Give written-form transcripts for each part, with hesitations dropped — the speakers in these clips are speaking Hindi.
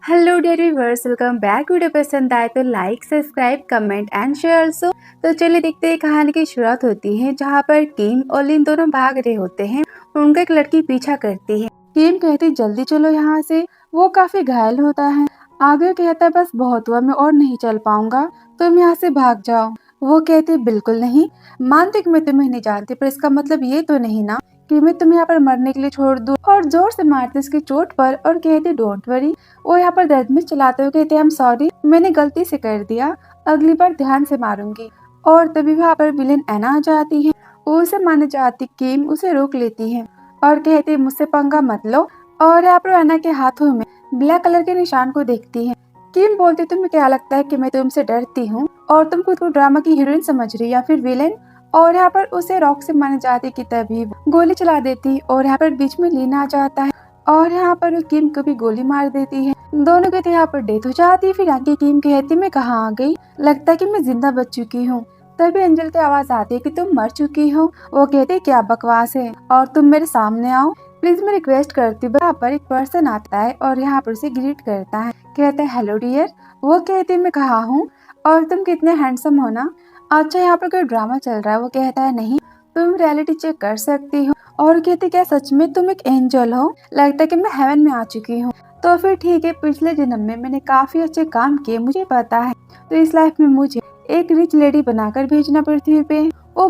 Hello dear viewers, welcome back. Video पसंद आए तो like subscribe comment and share also. तो चलिए देखते हैं कहानी की शुरुआत होती है जहाँ पर किम और लिन दोनों भाग रहे होते हैं। उनका एक लड़की पीछा करती है। किम कहती जल्दी चलो यहाँ से। वो काफी घायल होता है। आगे कहता है बस बहुत हुआ, मैं और नहीं चल पाऊंगा, तुम यहाँ से भाग जाओ। वो कहती बिल्कुल नहीं, मानती कि मैं तुम्हें नहीं जानती, पर इसका मतलब ये तो नहीं ना कि मैं तुम्हें यहाँ पर मरने के लिए छोड़ दूँ। और जोर से मारती उसकी चोट पर और कहती डोंट वरी। वो यहाँ पर दर्द में चलाते हुए कहते आई एम सॉरी, मैंने गलती से कर दिया, अगली बार ध्यान से मारूंगी। और तभी वहाँ पर विलेन एना आ जाती है। वो उसे मारने जाती, किम उसे रोक लेती है और कहती मुझसे पंगा मत लो। और यहाँ पर एना के हाथों में ब्लैक कलर के निशान को देखती है। किम बोलती तुम्हें क्या लगता है कि मैं तुमसे डरती हूँ और तुम खुद को ड्रामा की हीरोइन समझ रही या फिर विलेन। और यहाँ पर उसे रॉक से मारने जाती कि तभी गोली चला देती और यहाँ पर बीच में लीन आ जाता है और यहाँ पर वो किम को भी गोली मार देती है। दोनों के यहाँ पर डेथ हो जाती है। फिर आगे किम कहती मैं कहाँ आ गई, लगता है कि मैं जिंदा बच चुकी हूँ। तभी एंजल की आवाज आती है कि तुम मर चुकी हो। वो कहते क्या बकवास है और तुम मेरे सामने आओ प्लीज, मैं रिक्वेस्ट करती हूँ। यहाँ पर एक पर्सन आता है और यहाँ पर उसे ग्रीट करता है, कहता है हेलो डियर। वो कहती मैं कहाँ हूँ और तुम कितने हैंडसम हो ना। अच्छा यहाँ पर कोई ड्रामा चल रहा है। वो कहता है नहीं, तुम रियलिटी चेक कर सकती हो। और कहती क्या सच में तुम एक एंजल हो, लगता है कि मैं हेवन में आ चुकी हूँ। तो फिर ठीक है, पिछले जन्म में मैंने काफी अच्छे काम किए मुझे पता है, तो इस लाइफ में मुझे एक रिच लेडी बनाकर भेजना पृथ्वी पे। वो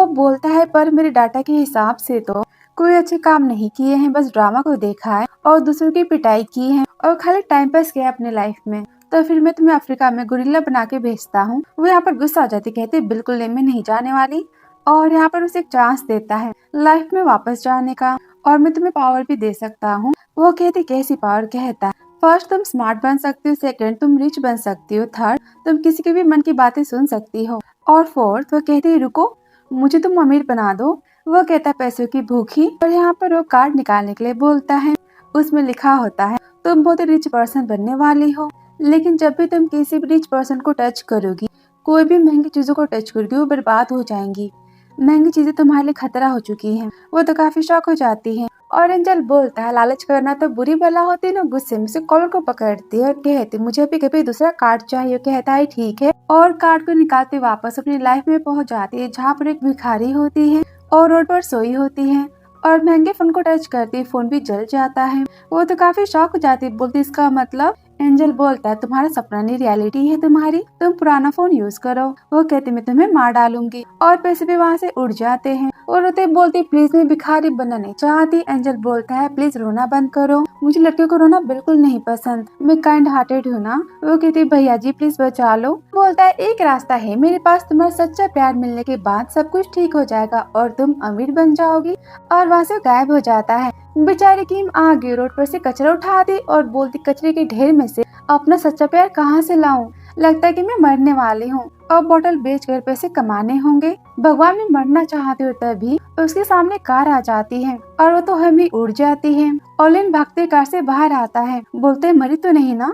बोलता है पर मेरे डाटा के हिसाब से तो कोई अच्छे काम नहीं किए हैं, बस ड्रामा को देखा है और दूसरों की पिटाई की है और खाली टाइम पास किया अपने लाइफ में। तो फिर मैं तुम्हें अफ्रीका में गोरिल्ला बना के भेजता हूँ। वो यहाँ पर गुस्सा आ जाती, कहते बिल्कुल नहीं, मैं नहीं जाने वाली। और यहाँ पर उसे एक चांस देता है लाइफ में वापस जाने का और मैं तुम्हें पावर भी दे सकता हूँ। वो कहती कैसी पावर। कहता है फर्स्ट तुम स्मार्ट बन सकती हो, सेकंड तुम रिच बन सकती हो, थर्ड तुम किसी के भी मन की बातें सुन सकती हो और फोर्थ वो कहती रुको, मुझे तुम अमीर बना दो। वो कहता है पैसों की भूखी। और यहाँ पर वो कार्ड निकालने के लिए बोलता है, उसमें लिखा होता है तुम बहुत रिच पर्सन बनने वाली हो, लेकिन जब भी तुम किसी भी रिच पर्सन को टच करोगी, कोई भी महंगी चीजों को टच करोगी, वो बर्बाद हो जाएंगी। महंगी चीजें तुम्हारे लिए खतरा हो चुकी हैं। वो तो काफी शॉक हो जाती है। और एंजल बोलता है लालच करना तो बुरी बला होती है ना। गुस्से में से कॉलर को पकड़ती है और कहती मुझे अभी कभी दूसरा कार्ड चाहिए। कहता है ठीक है और कार्ड को निकालते वापस अपनी लाइफ में पहुंच जाती है जहाँ पर एक भिखारी होती है और रोड पर सोई होती है और महंगे फोन को टच करती, फोन भी जल जाता है। वो तो काफी शॉक हो जाती, बोलती इसका मतलब। एंजल बोलता है तुम्हारा सपना नहीं रियलिटी है तुम्हारी, तुम पुराना फोन यूज करो। वो कहती मैं तुम्हें मार डालूंगी और पैसे भी वहाँ से उड़ जाते हैं। और रोते बोलती प्लीज मैं भिखारी बनना नहीं चाहती। एंजल बोलता है प्लीज रोना बंद करो, मुझे लड़कियों को रोना बिल्कुल नहीं पसंद, मैं काइंड हार्टेड हूँ ना। वो कहती भैया जी प्लीज बचा लो। बोलता है एक रास्ता है मेरे पास, तुम्हारा सच्चा प्यार मिलने के बाद सब कुछ ठीक हो जाएगा और तुम अमीर बन जाओगी। और वहाँ से गायब हो जाता है। बेचारी किम आगे रोड पर से कचरा उठाती और बोलती कचरे के ढेर में से अपना सच्चा प्यार कहाँ से लाऊं, लगता है कि मैं मरने वाली हूँ और बोतल बेचकर पैसे कमाने होंगे। भगवान में मरना चाहती हो तभी उसके सामने कार आ जाती है और वो तो हमें उड़ जाती है। ओलिन भागते कार से बाहर आता है, बोलते मरी तो नहीं ना।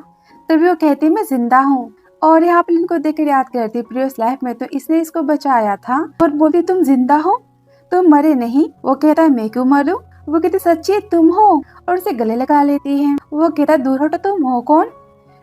तभी वो कहती मैं जिंदा हूँ। और यहाँ पर इनको देखकर याद करती प्रीवियस लाइफ में तो इसने इसको बचाया था। और बोलती तुम जिंदा हो, तुम मरे नहीं। वो कहता है मैं क्यों मरूं। वो कहती सच्ची तुम हो और उसे गले लगा लेती है। वो कहता दूर हटो, तुम हो कौन,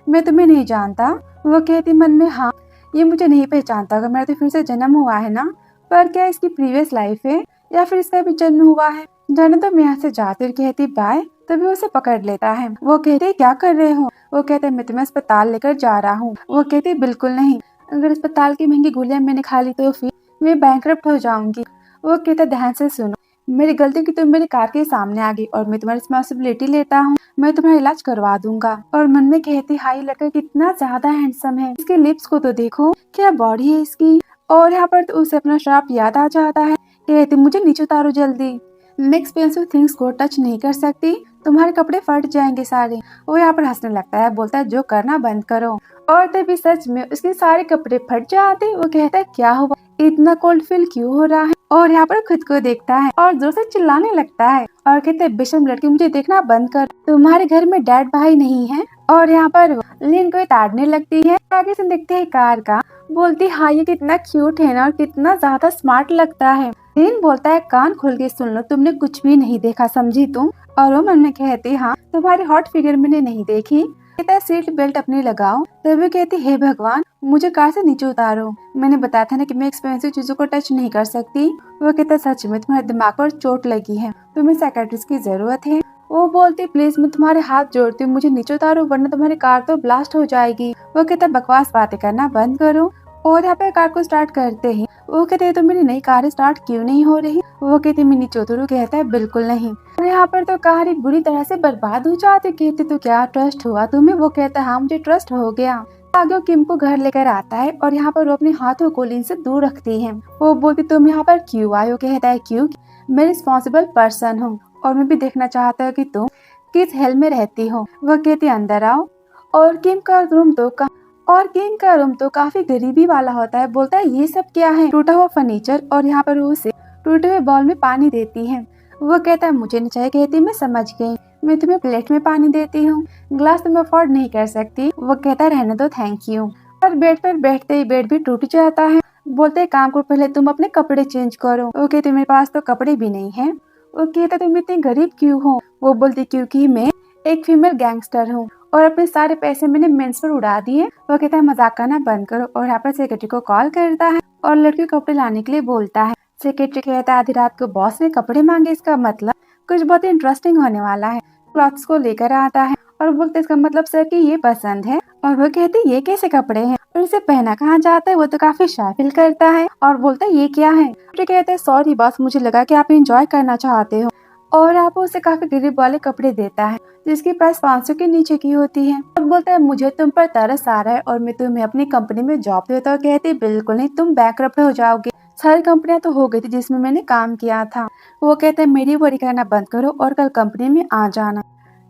मैं तुम्हें नहीं जानता। वो कहती मन में हाँ ये मुझे नहीं पहचानता, अगर मेरा तो फिर से जन्म हुआ है ना, पर क्या इसकी प्रीवियस लाइफ है या फिर इसका भी जन्म हुआ है। जाने तो मैं यहाँ से जाती और कहती बाय। तभी उसे पकड़ लेता है। वो कहते क्या कर रहे हो। वो कहते मैं तुम्हें अस्पताल लेकर जा रहा हूँ। वो कहती बिल्कुल नहीं, अगर अस्पताल की महंगी गोलियां मैंने खा ली तो फिर मैं बैंकरप्ट हो जाऊंगी। वो कहता ध्यान से सुनो, मेरी गलती की तुम मेरी कार के सामने आ गई और मैं तुम्हारी रिस्पॉन्सिबिलिटी लेता हूँ, मैं तुम्हारा इलाज करवा दूंगा। और मन में कहती हाई लड़का कितना ज्यादा हैंडसम है, इसके लिप्स को तो देखो, क्या बॉडी है इसकी। और यहाँ पर तो उसे अपना श्राप याद आ जाता है। कहती मुझे नीचे उतारो जल्दी, मैं एक्सपेंसिव थिंग्स को टच नहीं कर सकती, तुम्हारे कपड़े फट जाएंगे सारे। वो यहाँ पर हंसने लगता है, बोलता है जो करना बंद करो। और तभी सच में उसके सारे कपड़े फट जाते। वो कहता है क्या हुआ, इतना कोल्ड फील क्यों हो रहा है। और यहाँ पर खुद को देखता है और जोर से चिल्लाने लगता है और कहते हैं बेशर्म लड़की मुझे देखना बंद कर, तुम्हारे घर में डैड भाई नहीं है। और यहाँ पर लिन को ताड़ने लगती है। आगे से देखते हैं कार का, बोलती हाँ ये कितना क्यूट है ना और कितना ज्यादा स्मार्ट लगता है। लिन बोलता है कान खोल के सुन लो, तुमने कुछ भी नहीं देखा, समझी तुम? और वो मन में कहती हाँ तुम्हारी हॉट फिगर मैंने नहीं देखी। कहता है सीट बेल्ट अपनी लगाओ। तभी कहती हे भगवान मुझे कार से नीचे उतारो, मैंने बताया था ना कि मैं एक्सपेंसिव चीजों को टच नहीं कर सकती। वो कहता सच में तुम्हारे दिमाग पर चोट लगी है, तुम्हें साइकियाट्रिस्ट की जरूरत है। वो बोलती प्लीज मैं तुम्हारे हाथ जोड़ती हूँ, मुझे नीचे उतारो वरना तुम्हारी कार तो ब्लास्ट हो जाएगी। वो कहता बकवास बातें करना बंद करो। और यहाँ पे कार को स्टार्ट करते ही वो कहते हैं तो मेरी नई कार स्टार्ट क्यों नहीं हो रही? वो कहती मैं नीचे उतरू? कहता है बिल्कुल नहीं। और यहाँ पर तो कार एक बुरी तरह से बर्बाद हो जाती। कहती तो क्या ट्रस्ट हुआ तुम्हें? वो कहता हाँ मुझे ट्रस्ट हो गया। आगे किम को घर लेकर आता है और यहाँ पर वो अपने हाथों को लिन से दूर रखती है। वो बोलती तुम यहाँ पर क्यों आए हो? कहता है क्यों, मैं रिस्पॉन्सिबल पर्सन हूँ और मैं भी देखना चाहता हूँ कि तुम किस हेल में रहती हो। वो कहती अंदर आओ। और किम का रूम तो काफी गरीबी वाला होता है। बोलता है ये सब क्या है? टूटा हुआ फर्नीचर। और यहाँ पर वो उसे टूटे हुए बॉल में पानी देती है। वो कहता है मुझे नहीं चाहिए। कहती मैं समझ गई, मैं तुम्हें प्लेट में पानी देती हूँ, ग्लास तुम अफोर्ड नहीं कर सकती। वो कहता है रहने दो थैंक यू। और बेड पर बैठते ही बेड भी टूट जाता है। बोलते हैं काम को पहले तुम अपने कपड़े चेंज करो। वो कहती मेरे पास तो कपड़े भी नहीं है। वो कहता तुम इतनी गरीब क्यों हो? वो बोलती क्योंकि मैं एक फीमेल गैंगस्टर हूँ और अपने सारे पैसे मैंने मेंस पर उड़ा दिए। वो कहता है मजाक करना बंद करो। और यहाँ पर सेक्रेटरी को कॉल करता है और लड़की को कपड़े लाने के लिए बोलता है। सेक्रेटरी कहता है आधी रात को बॉस ने कपड़े मांगे, इसका मतलब कुछ बहुत इंटरेस्टिंग होने वाला है। क्लॉथ्स को लेकर आता है और बोलते इसका मतलब सर कि ये पसंद है। और वो कहती ये कैसे कपड़े हैं और इसे पहना कहाँ जाता है? वो तो काफी शाय फील करता है और बोलता है ये क्या है? तो कहते हैं सॉरी बॉस, मुझे लगा कि आप एंजॉय करना चाहते हो। और आप उसे काफी गरीब वाले कपड़े देता है जिसकी प्राइस 500 के नीचे की होती है। और बोलता है मुझे तुम पर तरस आ रहा है और मैं तुम्हें अपनी कंपनी में जॉब देता हूँ। कहती बिल्कुल नहीं, तुम बैंकरप्ट हो जाओगे। सारी कंपनियां तो हो गई थी जिसमें मैंने काम किया था। वो कहते हैं मेरी वरी करना बंद करो और कल कंपनी में आ जाना।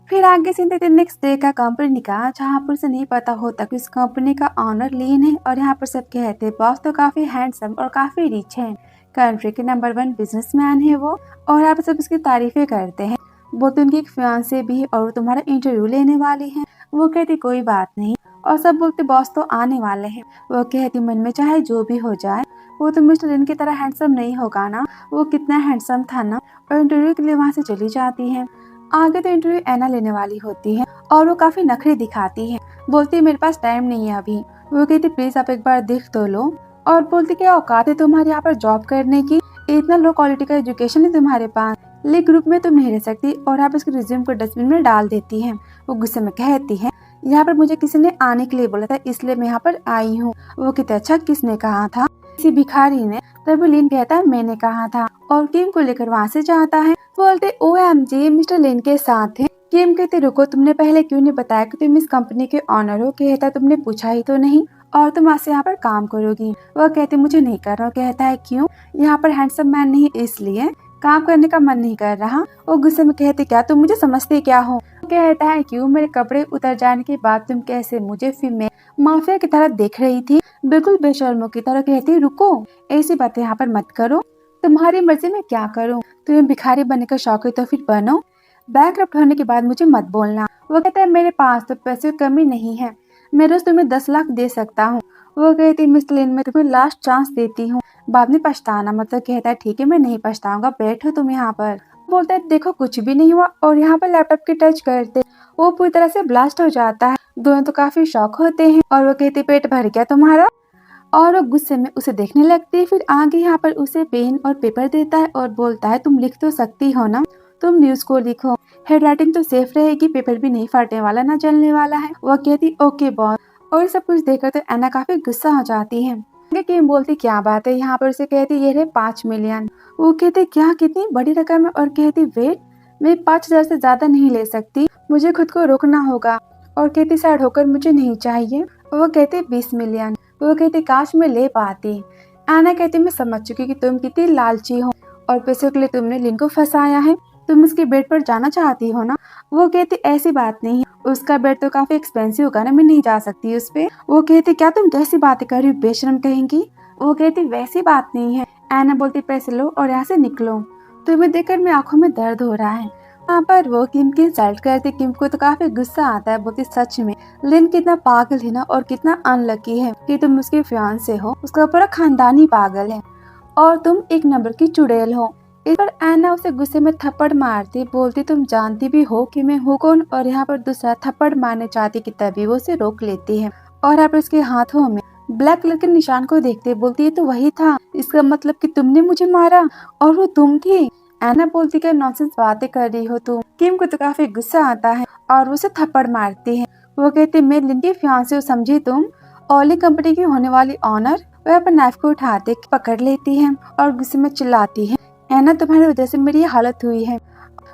फिर आगे सीधे नेक्स्ट डे का कंपनी का, जहाँ पर उसे नहीं पता होता कि इस कंपनी का ऑनर लीन है। और यहाँ पर सब कहते हैं बॉस तो काफी हैंडसम और काफी रिच है, कंट्री के नंबर 1 बिजनेसमैन है वो। और यहाँ पर सब उसकी तारीफें करते हैं। वो तो उनकी एक फियांसे भी है और वो तुम्हारा इंटरव्यू लेने वाली है। वो कहती कोई बात नहीं। और सब बोलते बॉस तो आने वाले हैं। वो कहती मन में चाहे जो भी हो जाए वो तो मिस्टर लिन की तरह हैंडसम नहीं होगा ना, वो कितना हैंडसम था ना। और इंटरव्यू के लिए वहाँ से चली जाती है। आगे तो इंटरव्यू एना लेने वाली होती है और वो काफी नखरे दिखाती है। बोलती है मेरे पास टाइम नहीं है अभी। वो कहती प्लीज आप एक बार देख तो लो। और बोलती क्या औकात है तुम्हारे यहाँ पर जॉब करने की, इतना लो क्वालिटी का एजुकेशन है तुम्हारे पास, लेकिन ग्रुप में तुम नहीं रह सकती। और आप उसके रिज्यूम को डस्टबिन में डाल देती है। वो गुस्से में कहती है यहाँ पर मुझे किसी ने आने के लिए बोला था इसलिए मैं यहाँ पर आई हूँ। वो कहते अच्छा किसने कहा था? किसी भिखारी ने। तभी लिन कहता है मैंने कहा था। और किम को लेकर वहाँ से जाता है। बोलते OMG मिस्टर लिन के साथ है। किम कहते रुको, तुमने पहले क्यों नहीं बताया कि तुम इस कंपनी के ऑनर हो? कहता तुमने पूछा ही तो नहीं। और तुम आज से यहाँ पर काम करोगी? वह कहते मुझे नहीं कर रहा। कहता है क्यों? यहाँ पर हैंडसम मैन नहीं इसलिए, काम करने का मन नहीं कर रहा। वो गुस्से में कहते क्या तुम मुझे समझते क्या हो? कहता है क्यों, मेरे कपड़े उतर जाने के बाद तुम कैसे मुझे फीमेल माफिया की तरह देख रही थी, बिल्कुल बेशर्मों की तरह। कहती रुको, ऐसी बातें यहाँ पर मत करो, तुम्हारी मर्जी में क्या करूँ? तुम्हें भिखारी बनने का शौक है तो फिर बनो, बैंकरप्ट होने के बाद मुझे मत बोलना। वो कहता है मेरे पास तो पैसे की कमी नहीं है, मैं रोज तुम्हें 10 लाख दे सकता हूँ। वो कहती मिस्टर लिन मैं तुम्हें लास्ट चांस देती हूँ, बाद में पछताना मत। कहता है ठीक है मैं नहीं पछताऊंगा, बैठो तुम यहाँ पर। बोलता है देखो कुछ भी नहीं हुआ। और यहाँ पर लैपटॉप की टच करते वो पूरी तरह से ब्लास्ट हो जाता है। दोनों तो काफी शॉक होते हैं। और वो कहती पेट भर गया तुम्हारा? और वो गुस्से में उसे देखने लगती है। फिर आगे यहाँ पर उसे पेन और पेपर देता है और बोलता है तुम लिख तो सकती हो ना, तुम न्यूज को लिखो, हैंड राइटिंग तो सेफ रहेगी, पेपर भी नहीं फटने वाला ना जलने वाला है। वो कहती ओके बॉस। और सब कुछ देखकर तो एना काफी गुस्सा हो जाती है। किम बोलती क्या बात है? यहाँ पर उसे कहती ये रहे 5 मिलियन। वो कहती क्या, कितनी बड़ी रकम है? और कहती वेट, मैं 5,000 से ज्यादा नहीं ले सकती, मुझे खुद को रोकना होगा। और कहती सैड होकर मुझे नहीं चाहिए। वो कहते 20 मिलियन। वो कहती काश मैं ले पाती। एना कहती मैं समझ चुकी कि तुम कितनी लालची हो और पैसों के लिए तुमने लिन को फंसाया है, तुम उसके बेड पर जाना चाहती हो ना। वो कहती ऐसी बात नहीं है, उसका बेड तो काफी एक्सपेंसिव होगा ना, मैं नहीं जा सकती उस पे। वो कहती क्या तुम कैसी बातें कर रही हो, बेशरम कहेंगी। वो कहती वैसी बात नहीं है। एना बोलती पैसे लो और यहाँ से निकलो, तुम्हें देखकर मेरी आंखों में दर्द हो रहा है। यहाँ पर वो किम की इंसल्ट करती। किम को तो काफी गुस्सा आता है। बोलती सच में लिन कितना पागल है ना, और कितना अनलकी है कि तुम उसके फियांसे हो, उसका पूरा खानदान ही पागल है। और तुम एक नंबर की चुड़ैल हो। इस पर ऐना उसे गुस्से में थप्पड़ मारती, बोलती तुम जानती भी हो कि मैं हूँ कौन। और यहाँ पर दूसरा थप्पड़ मारने चाहती कि तभी वो उसे रोक लेती है और यहाँ पर उसके हाथों में ब्लैक कलर के निशान को देखते बोलती है तो वही था, इसका मतलब कि तुमने मुझे मारा और वो तुम थी। ऐना बोलती क्या नॉनसेंस बातें कर रही हो तुम। किम को तो काफी गुस्सा आता है और उसे थप्पड़ मारती है। वो कहती मैं लिन की फियांसे हो समझी तुम, ओली कंपनी की होने वाली ऑनर। वह अपने नाइफ को उठाते पकड़ लेती है और गुस्से में चिल्लाती है ऐना तुम्हारी वजह से मेरी ये हालत हुई है।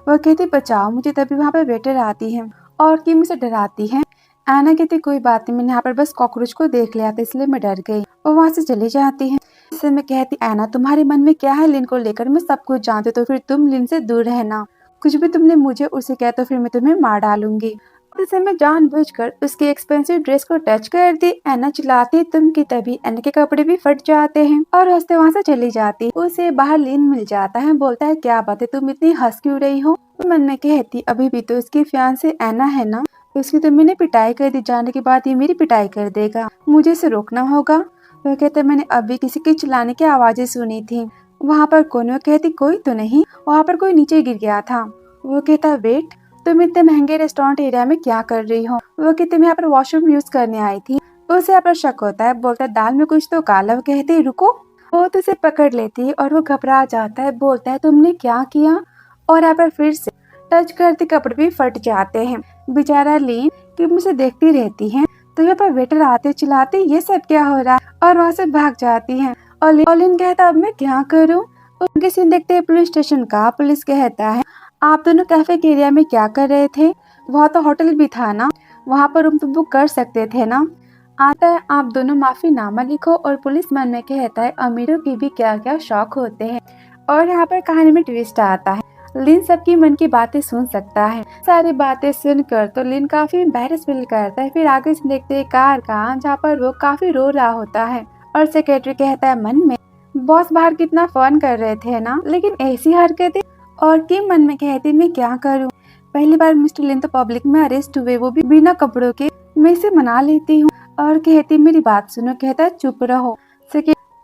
वह कहती बचाओ मुझे। तभी वहाँ पर वेटर आती है और किम उसे डराती है। ऐना कहती कोई बात नहीं, मैंने यहाँ पर बस कॉकरोच को देख लिया था इसलिए मैं डर गई। वो वहाँ से चली जाती है। इससे मैं कहती ऐना तुम्हारे मन में क्या है लिन को लेकर, मैं सब कुछ जानती तो फिर तुम लिन से दूर रहना। कुछ भी तुमने मुझे उसे कहा तो फिर मैं तुम्हें मार डालूंगी। इसे मैं जानबूझकर उसकी एक्सपेंसिव ड्रेस को टच कर दी। ऐना चिल्लाती तुम की, तभी ऐना के कपड़े भी फट जाते हैं और हंसते वहाँ से चली जाती। उसे बाहर लिन मिल जाता है, बोलता है क्या बात है तुम इतनी हंस क्यों रही हो। तो मन में कहती अभी भी तो उसकी फियांसे ऐना है ना, उसकी तो मैंने पिटाई कर दी, जाने के बाद ये मेरी पिटाई कर देगा, मुझे इसे रोकना होगा। वो कहते मैंने अभी किसी के चिल्लाने की आवाजें सुनी थी। वहाँ पर कौन। वो कहती कोई तो नहीं, वहाँ पर कोई नीचे गिर गया था। वो कहता वेट, तुम इतने महंगे रेस्टोरेंट एरिया में क्या कर रही हो। वो कहते मैं यहाँ पर वॉशरूम यूज करने आई थी। उसे यहाँ पर शक होता है, बोलता है दाल में कुछ तो काला। वो कहते रुको। वो तो उसे पकड़ लेती है और वो घबरा जाता है, बोलता है तुमने क्या किया। और यहाँ पर फिर से टच करते कपड़े भी फट जाते हैं। बेचारा लीन कि मुझे देखती रहती है। तो यहाँ पर वेटर आते चिल्लाते ये सब क्या हो रहा है और वहाँ से भाग जाती है। और लीन कहता अब मैं क्या करूँ। उनके सीन देखते हैं पुलिस स्टेशन का। पुलिस कहता है आप दोनों कैफेटेरिया में क्या कर रहे थे, वहाँ तो होटल भी था ना, वहाँ पर रूम तो बुक कर सकते थे ना। आता है आप दोनों माफीनामा लिखो। और पुलिस मन में कहता है अमीरों की भी क्या क्या शौक होते हैं। और यहाँ पर कहानी में ट्विस्ट आता है, लिन सबकी मन की बातें सुन सकता है। सारी बातें सुनकर तो लिन काफी एम्बैरेस फील करता है। फिर आगे से देखते हैं कार का, जहाँ पर वो काफी रो रहा होता है। और सेक्रेटरी कहता है मन में बॉस बाहर कितना फन कर रहे थे ना, लेकिन ऐसी हरकतें। और किम मन में कहती मैं क्या करूं, पहली बार मिस्टर लिन तो पब्लिक में अरेस्ट हुए, वो भी बिना कपड़ों के। मैं इसे मना लेती हूँ। और कहती मेरी बात सुनो। कहता है चुप रहो।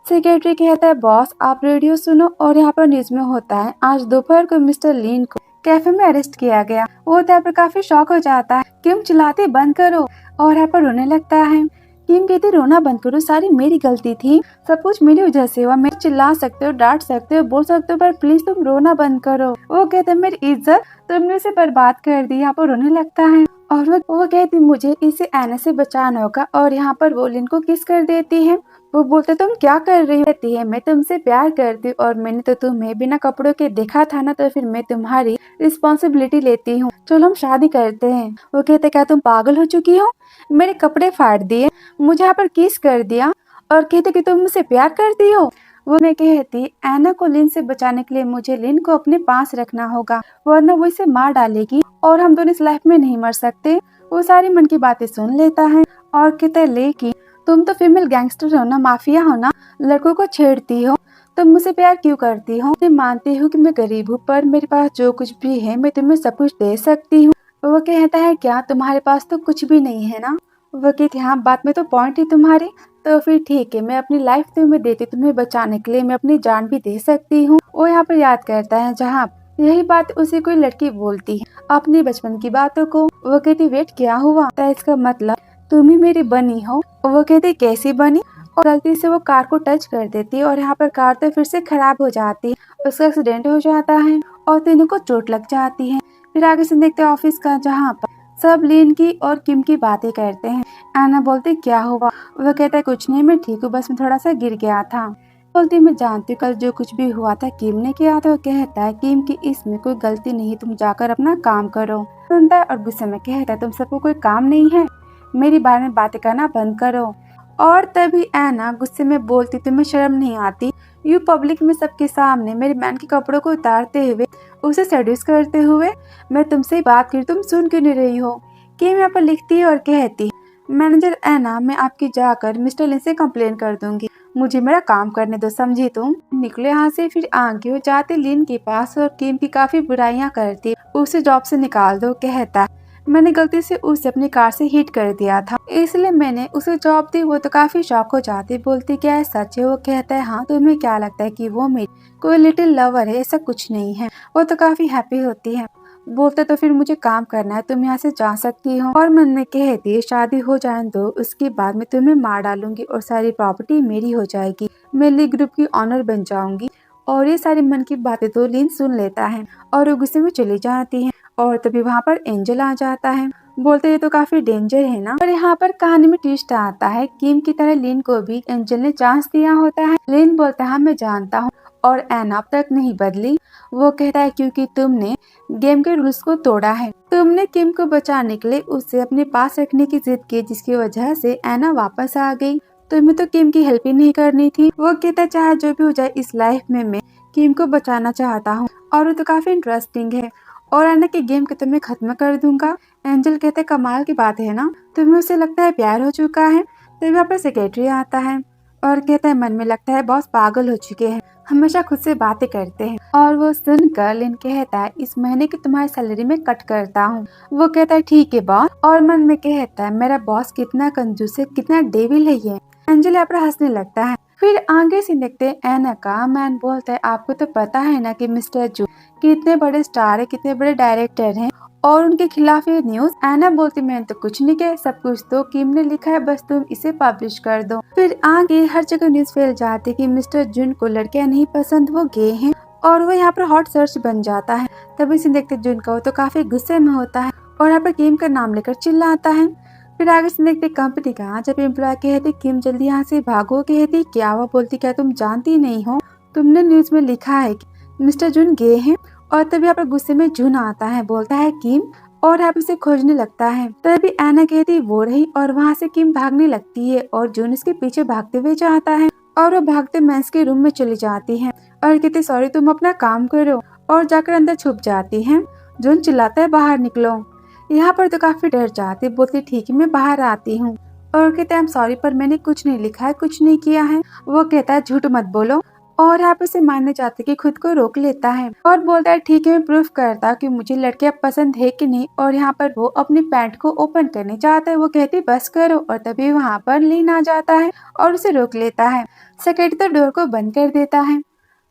सेक्रेटरी कहता है बॉस आप रेडियो सुनो। और यहाँ पर न्यूज में होता है आज दोपहर को मिस्टर लिन को कैफे में अरेस्ट किया गया। वो यहाँ पर काफी शॉक हो जाता है। किम चिल्लाती बंद करो और यहाँ पर रोने लगता है। किम कहती रोना बंद करो, सारी मेरी गलती थी, सब कुछ मेरी वजह से हुआ। मैं चिल्ला सकते हो, डांट सकते हो, बोल सकते हो, पर प्लीज तुम रोना बंद करो। वो कहते मेरी इज्जत तुमने उसे बर्बाद कर दी। यहाँ पर रोने लगता है। और वो कहती मुझे इसे ऐना से बचाना होगा। और यहाँ पर वो लिन को किस कर देती है। वो बोलते तुम क्या कर रही रहती है, मैं तुमसे प्यार करती हूँ और मैंने तो तुम्हें बिना कपड़ों के देखा था ना, तो फिर मैं तुम्हारी रिस्पॉन्सिबिलिटी लेती हूँ, चलो हम शादी करते हैं। वो कहते क्या तुम पागल हो चुकी हो, मेरे कपड़े फाड़ दिए, मुझे यहाँ पर किस कर दिया और कहते कि तुम मुझसे प्यार करती हो। वो मैं कहती ऐना को लिन से बचाने के लिए मुझे लिन को अपने पास रखना होगा, वरना वो इसे मार डालेगी और हम दोनों इस लाइफ में नहीं मर सकते। वो सारी मन की बातें सुन लेता है और कहते लेकिन तुम तो फीमेल गैंगस्टर हो ना, माफिया हो ना, लड़कों को छेड़ती हो, तुम मुझसे प्यार क्यों करती हो। मैं मानती हूँ कि मैं गरीब हूँ, पर मेरे पास जो कुछ भी है मैं तुम्हें सब कुछ दे सकती हूँ। वो कहता है क्या तुम्हारे पास तो कुछ भी नहीं है ना। वो कहती हाँ बात में तो पॉइंट है तुम्हारी, तो फिर ठीक है मैं अपनी लाइफ तुम्हें देती, तुम्हें बचाने के लिए मैं अपनी जान भी दे सकती हूँ। वो यहाँ पर याद करता है जहाँ यही बात उसे कोई लड़की बोलती है अपनी बचपन की बातों को। वो कहती वेट क्या हुआ, तो इसका मतलब तुम ही मेरी बनी हो। वो कहती कैसी बनी। और गलती से वो कार को टच कर देती है और यहाँ पर कार तो फिर से खराब हो जाती है, उसका एक्सीडेंट हो जाता है और तीनों को चोट लग जाती है। फिर आगे से देखते हैं ऑफिस का, जहाँ पर सब लिन की और किम की बातें करते हैं। ऐना बोलती क्या हुआ। वो कहता है कुछ नहीं मैं ठीक हूँ, बस मैं थोड़ा सा गिर गया था। बोलती मैं जानती हूँ कल जो कुछ भी हुआ था किम ने किया था। वो कहता है किम की इसमें कोई गलती नहीं, तुम जाकर अपना काम करो। सुनता है और गुस्से में कहता है तुम सबको कोई काम नहीं है, मेरी बारे में बातें करना बंद करो। और तभी ऐना गुस्से में बोलती तुम्हें शर्म नहीं आती, यू पब्लिक में सबके सामने मेरे मैन के कपड़ों को उतारते हुए, उसे सेड्यूस करते हुए। मैं तुमसे बात करी, तुम सुन क्यों नहीं रही हो। किम यहाँ पर लिखती है और कहती मैनेजर ऐना मैं आपकी जाकर मिस्टर लिन से कंप्लेन कर दूंगी, मुझे मेरा काम करने दो, समझी तुम। निकले यहाँ से। फिर आगे हो जाते लिन के पास और किम की काफी बुराइयां करती, उसे जॉब से निकाल दो। कहता मैंने गलती से उसे अपनी कार से हिट कर दिया था, इसलिए मैंने उसे जॉब दी। वो तो काफी शॉक हो जाती, बोलती क्या है सच है? वो कहता है हाँ। तुम्हें क्या लगता है कि वो मेरी कोई लिटिल लवर है? ऐसा कुछ नहीं है। वो तो काफी हैप्पी होती है, बोलते तो फिर मुझे काम करना है, तुम यहाँ से जा सकती हो। और मन में कहती है शादी हो जाए दो, उसके बाद मैं तुम्हें मार डालूंगी और सारी प्रॉपर्टी मेरी हो जाएगी, मैं ली ग्रुप की ऑनर बन जाऊंगी। और ये सारी मन की बातें तो लिन सुन लेता है और वो गुस्से में चली जाती है। और तभी वहाँ पर एंजल आ जाता है, बोलते ये तो काफी डेंजर है ना। और यहाँ पर कहानी में ट्विस्ट आता है, किम की तरह लिन को भी एंजल ने चांस दिया होता है। लिन बोलता है मैं जानता हूँ और एना अब तक नहीं बदली। वो कहता है क्योंकि तुमने गेम के रूल्स को तोड़ा है, तुमने किम को बचाने के लिए उसे अपने पास रखने की जिद की, जिसकी वजह से एना वापस आ गई। तुम्हें तो किम की हेल्प ही नहीं करनी थी। वो कहता चाहे जो भी हो जाए इस लाइफ में मैं किम को बचाना चाहता हूँ। और वो तो काफी इंटरेस्टिंग है। और एना के गेम के तो मैं खत्म कर दूंगा। एंजल कहते कमाल की बात है ना, तुम्हें उसे लगता है प्यार हो चुका है। तभी वहाँ पर सेक्रेटरी आता है और कहता है मन में लगता है बॉस पागल हो चुके हैं, हमेशा खुद से बातें करते हैं। और वो सुनकर लिन कहता है इस महीने की तुम्हारी सैलरी में कट करता हूँ। वो कहता है ठीक है बॉस। और मन में कहता है मेरा बॉस कितना कंजूस है, कितना डेविल है ये। एंजल यहाँ पर हंसने लगता है। फिर आगे से देखते हैं एना का। मैन बोलता है आपको तो पता है ना कि मिस्टर जू कितने बड़े स्टार है, कितने बड़े डायरेक्टर हैं और उनके खिलाफ ये न्यूज। एना बोलती मैंने तो कुछ नहीं किया, सब कुछ तो किम ने लिखा है, बस तुम इसे पब्लिश कर दो। फिर आगे हर जगह न्यूज फैल जाती कि मिस्टर जुन को लड़कियां नहीं पसंद, वो गे हैं और वो यहाँ पर हॉट सर्च बन जाता है। तभी से देखते जुन का वो तो काफी गुस्से में होता है और यहाँ पर किम का नाम लेकर चिल्लाता है। फिर आगे से देखते कंपनी का जब एम्प्लॉय कहते किम जल्दी यहाँ से भागो, कहती क्या? वो बोलती क्या तुम जानती नहीं हो, तुमने न्यूज में लिखा है कि मिस्टर जुन गे हैं। और तभी यहाँ पर गुस्से में जुन आता है, बोलता है किम, और यहाँ उसे खोजने लगता है। तभी एना कहती वो रही और वहाँ से किम भागने लगती है और जुन उसके पीछे भागते हुए जाता है और वो भागते मेंस के रूम में चली जाती है और कहती सॉरी तुम अपना काम करो, और जाकर अंदर छुप जाती है। जुन चिल्लाता है बाहर निकलो। यहाँ पर तो काफी डर जाती, बोलती ठीक है मैं बाहर आती हूँ। और कहते हैं सॉरी पर मैंने कुछ नहीं लिखा है, कुछ नहीं किया है। वो कहता है झूठ मत बोलो। और यहाँ पे उसे मानने जाते कि खुद को रोक लेता है और बोलता है ठीक है मैं प्रूफ करता कि मुझे लड़कियां पसंद है कि नहीं। और यहाँ पर वो अपनी पैंट को ओपन करने चाहता है। वो कहती बस करो। और तभी वहाँ पर लीन आ जाता है और उसे रोक लेता है। सेक्रेटरी तो डोर को बंद कर देता है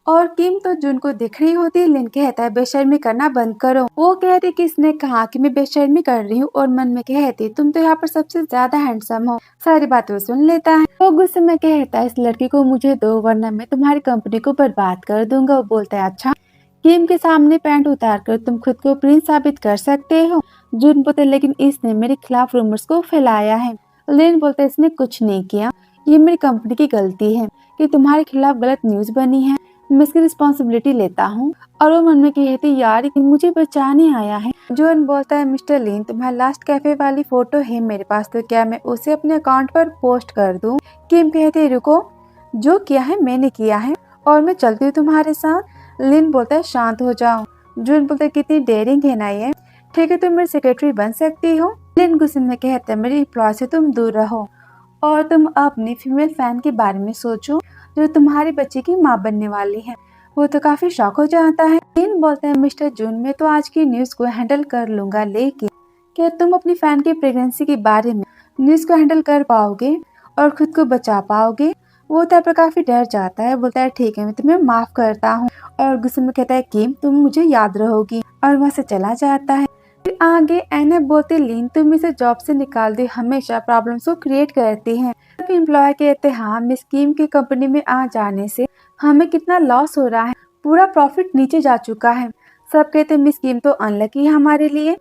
और किम तो जुन को दिख रही होती है। लिन कहता है बेशर्मी करना बंद करो। वो कहती किसने कहा कि मैं बेशर्मी कर रही हूँ, और मन में कहती तुम तो यहाँ पर सबसे ज्यादा हैंडसम हो। सारी बातें सुन लेता है। वो गुस्से में कहता है इस लड़की को मुझे दो वरना मैं तुम्हारी कंपनी को बर्बाद कर दूंगा। वो बोलता है अच्छा किम के सामने पैंट उतार कर तुम खुद को प्रिंस साबित कर सकते हो। जुन बोलते लेकिन इसने मेरे खिलाफ रूमर्स को फैलाया है। लिन बोलते इसने कुछ नहीं किया, ये मेरी कंपनी की गलती है कि तुम्हारे खिलाफ गलत न्यूज बनी है, मैं इसकी रिस्पॉन्सिबिलिटी लेता हूँ। और वो मन में कहती यार मुझे बचाने आया है। जोन बोलता है मिस्टर लिन तुम्हारा लास्ट कैफे वाली फोटो है मेरे पास, तो क्या मैं उसे अपने अकाउंट पर पोस्ट कर दूं? किम कहते रुको, जो किया है मैंने किया है और मैं चलती हूँ तुम्हारे साथ। लिन बोलता है शांत हो जाओ। जोन बोलता है कितनी डेयरिंग है ना ये, ठीक है तुम मेरी सेक्रेटरी बन सकती हो। लिन गुस्से में कहता है मेरे एम्प्लॉय से तुम दूर रहो और तुम अपनी फीमेल फैन के बारे में सोचो जो तुम्हारे बच्चे की माँ बनने वाली है। वो तो काफी शॉक हो जाता है। लिन बोलता है मिस्टर जून मैं तो आज की न्यूज को हैंडल कर लूंगा, लेकिन क्या तुम अपनी फैन की प्रेगनेंसी के बारे में न्यूज को हैंडल कर पाओगे और खुद को बचा पाओगे? वो तब पर काफी डर जाता है, बोलता है ठीक है मैं तुम्हें माफ करता हूँ। और गुस्से में कहता है किम तुम मुझे याद रहोगी, और वहाँ से चला जाता है। फिर आगे एना बोलते लिन तुम इसे जॉब से निकाल दे, हमेशा प्रॉब्लम्स को क्रिएट करती है। एम्प्लॉय कहते हाँ मिस किम की कंपनी में आ जाने से हमें कितना लॉस हो रहा है, पूरा प्रॉफिट नीचे जा चुका है। सब कहते मिस किम तो अनलकी है हमारे लिए,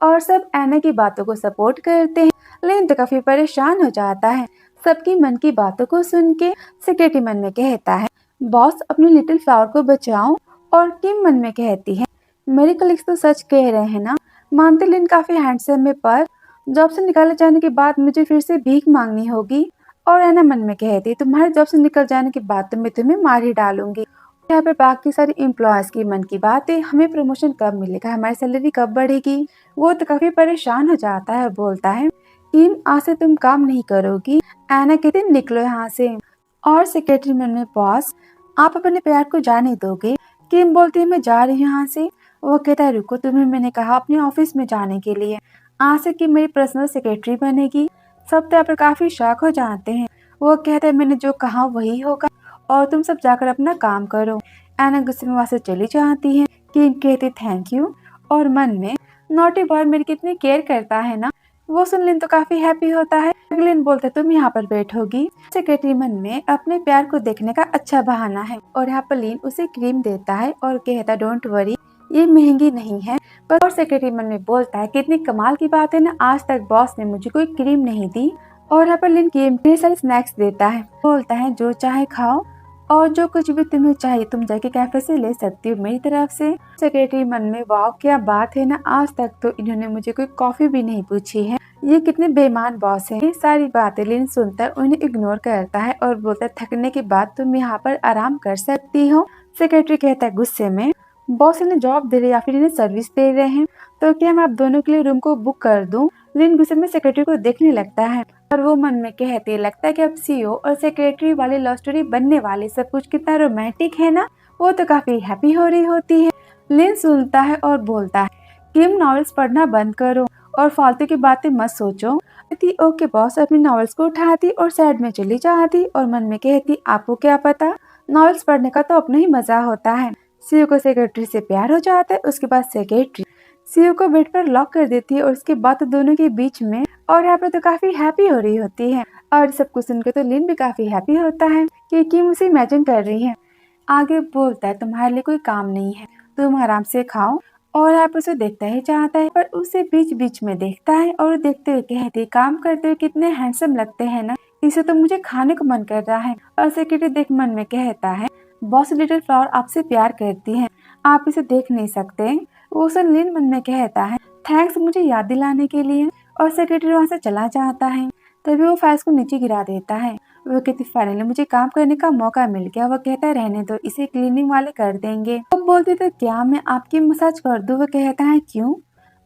और सब एना की बातों को सपोर्ट करते हैं। लेकिन तो काफी परेशान हो जाता है सबकी मन की बातों को सुन के। सेक्रेटरी मन में कहता है बॉस अपनी लिटिल फ्लावर को बचाओ, और किम मन में कहती है मेरे कलीग्स तो सच कह रहे हैं ना। मानते लिन काफी हैंडसम है, पर जॉब से निकाले जाने के बाद मुझे फिर से भीख मांगनी होगी। और एना मन में कहती तुम्हारे जॉब से निकल जाने के बाद तो मैं तुम्हें मार ही डालूंगी। यहाँ पे बाकी सारे एम्प्लॉयज की मन की बात है, हमें प्रमोशन कब मिलेगा, हमारी सैलरी कब बढ़ेगी। वो तो काफी परेशान हो जाता है, बोलता है किम आज से तुम काम नहीं करोगी। एना कहती निकलो यहाँ से। और सेक्रेटरी मन में बॉस आप अपने प्यार को जाने दोगे? किम बोलती है मैं जा रही हूँ यहाँ से। वो कहता है रुको तुम्हें मैंने कहा अपने ऑफिस में जाने के लिए। आज से कि मेरी पर्सनल सेक्रेटरी बनेगी। सब तो यहाँ पर काफी शॉक हो जाते हैं। वो कहते हैं मैंने जो कहा वही होगा और तुम सब जाकर अपना काम करो। एना गुस्से में वहां से चली जाती है। किम कहती थैंक यू और मन में नॉटी बॉय मेरी कितनी केयर करता है ना। वो सुन लिन तो काफी हैप्पी होता है। लिन बोलते तुम यहाँ पर बैठोगी। सेक्रेटरी मन में अपने प्यार को देखने का अच्छा बहाना है और यहाँ पर लिन उसे क्रीम देता है और कहता डोंट वरी ये महंगी नहीं है। पर और सेक्रेटरी मन में बोलता है कितनी कमाल की बात है ना, आज तक बॉस ने मुझे कोई क्रीम नहीं दी। और यहाँ पर लिन क्रीम ढेर सारे स्नैक्स देता है। बोलता है जो चाहे खाओ और जो कुछ भी तुम्हें चाहिए तुम जाके कैफे से ले सकती हो मेरी तरफ से। सेक्रेटरी मन में वाह क्या बात है ना, आज तक तो इन्होंने मुझे कोई कॉफी भी नहीं पूछी है। ये कितने बेईमान बॉस हैं। ये सारी बातें लिन सुनकर उन्हें इग्नोर करता है और बोलता है थकने के बाद तुम यहाँ पर आराम कर सकती हो। सेक्रेटरी कहता है गुस्से में बॉस इन्हें जॉब दे रहे या फिर इन्हें सर्विस दे रहे हैं, तो क्या मैं आप दोनों के लिए रूम को बुक कर दूं। लिन गुस्से में सेक्रेटरी को देखने लगता है और वो मन में कहते लगता है कि अब सीईओ और सेक्रेटरी वाली लव स्टोरी बनने वाली, सब कुछ कितना रोमांटिक है ना। वो तो काफी हैप्पी हो रही होती है। लिन सुनता है और बोलता है किम नॉवेल्स पढ़ना बंद करो और फालतू की बातें मत सोचो। ओके बॉस अपनी नॉवेल्स को उठाती और साइड में चली जाती और मन में कहती आपको क्या पता, नॉवेल्स पढ़ने का तो अपना ही मजा होता है। सीईओ को सेक्रेटरी से प्यार हो जाता है। उसके बाद सेक्रेटरी सीईओ को बेड पर लॉक कर देती है और उसके बाद तो दोनों के बीच में और यहाँ पर तो काफी हैप्पी हो रही होती है। और सब कुछ सुनकर तो लिन भी काफी हैप्पी होता है कि किम उसे इमेजिन कर रही है। आगे बोलता है तुम्हारे लिए कोई काम नहीं है, तुम आराम से खाओ। और आप उसे देखता ही चाहता है पर उसे बीच बीच में देखता है और देखते हुए कहते काम करते हुए कितने हैंडसम लगते हैं ना, इसे तो मुझे खाने को मन कर रहा है। और सेक्रेटरी देख मन में कहता है बॉस लिटिल फ्लावर आपसे प्यार करती है, आप इसे देख नहीं सकते। वो लिन मन में कहता है थैंक्स मुझे याद दिलाने के लिए। और सेक्रेटरी वहाँ से चला जाता है। तभी वो फाइल्स को नीचे गिरा देता है। वो कहती फाइनली मुझे काम करने का मौका मिल गया। वो कहता है रहने दो, इसे क्लीनिंग वाले कर देंगे। वो बोलती तो क्या मैं आपकी मसाज कर दूं। वो कहता है क्यों,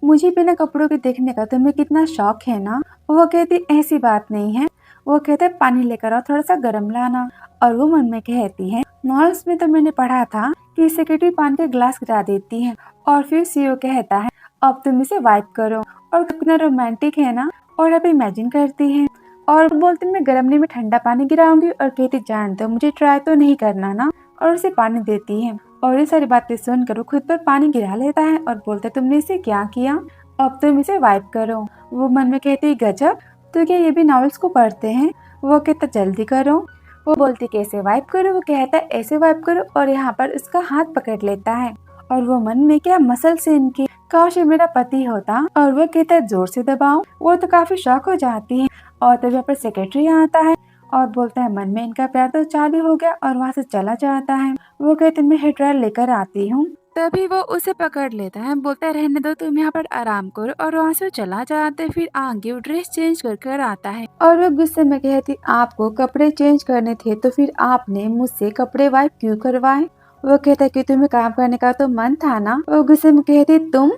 मुझे बिना कपड़ों के देखने का तुम्हें कितना शौक है ना। वो कहती ऐसी बात नहीं है। वो कहता है पानी लेकर आओ, थोड़ा सा गर्म लाना। और वो मन में कहती है नॉवेल्स में तो मैंने पढ़ा था कि सेक्रेटरी पानी के ग्लास गिरा देती है। और फिर सीईओ कहता है अब तुम इसे वाइप करो। और कितना रोमांटिक है ना। और अब इमेजिन करती है और बोलती मैं गर्म नहीं में ठंडा पानी गिराऊंगी। और कहती जानते हो मुझे ट्राई तो नहीं करना ना। और उसे पानी देती है और ये सारी बातें सुनकर वो खुद पर पानी गिरा लेता है और बोलता तुमने इसे क्या किया, अब तुम इसे वाइप करो। वो मन में कहती गजब, तो क्या ये भी नॉवेल्स को पढ़ते हैं। वो कहता जल्दी करो। वो बोलती कैसे वाइप करो। वो कहता ऐसे वाइप करो और यहाँ पर उसका हाथ पकड़ लेता है। और वो मन में क्या मसल से इनकी, काश ये मेरा पति होता। और वो कहता है जोर से दबाओ। वो तो काफी शॉक हो जाती है। और तब यहाँ पर सेक्रेटरी आता है और बोलता है मन में इनका प्यार तो चालू हो गया और वहाँ से चला जाता है। वो कहते मैं हेयर ड्रायर लेकर आती हूँ। तभी वो उसे पकड़ लेता है, बोलता है रहने दो तुम यहाँ पर आराम करो। और वहाँ से चला जाता है। फिर आगे वो ड्रेस चेंज कर आता है और वो गुस्से में कहती आपको कपड़े चेंज करने थे तो फिर आपने मुझसे कपड़े वाइप क्यों करवाए। वो कहता है कि तुम्हें काम करने का तो मन था ना। वो गुस्से में कहती तुम,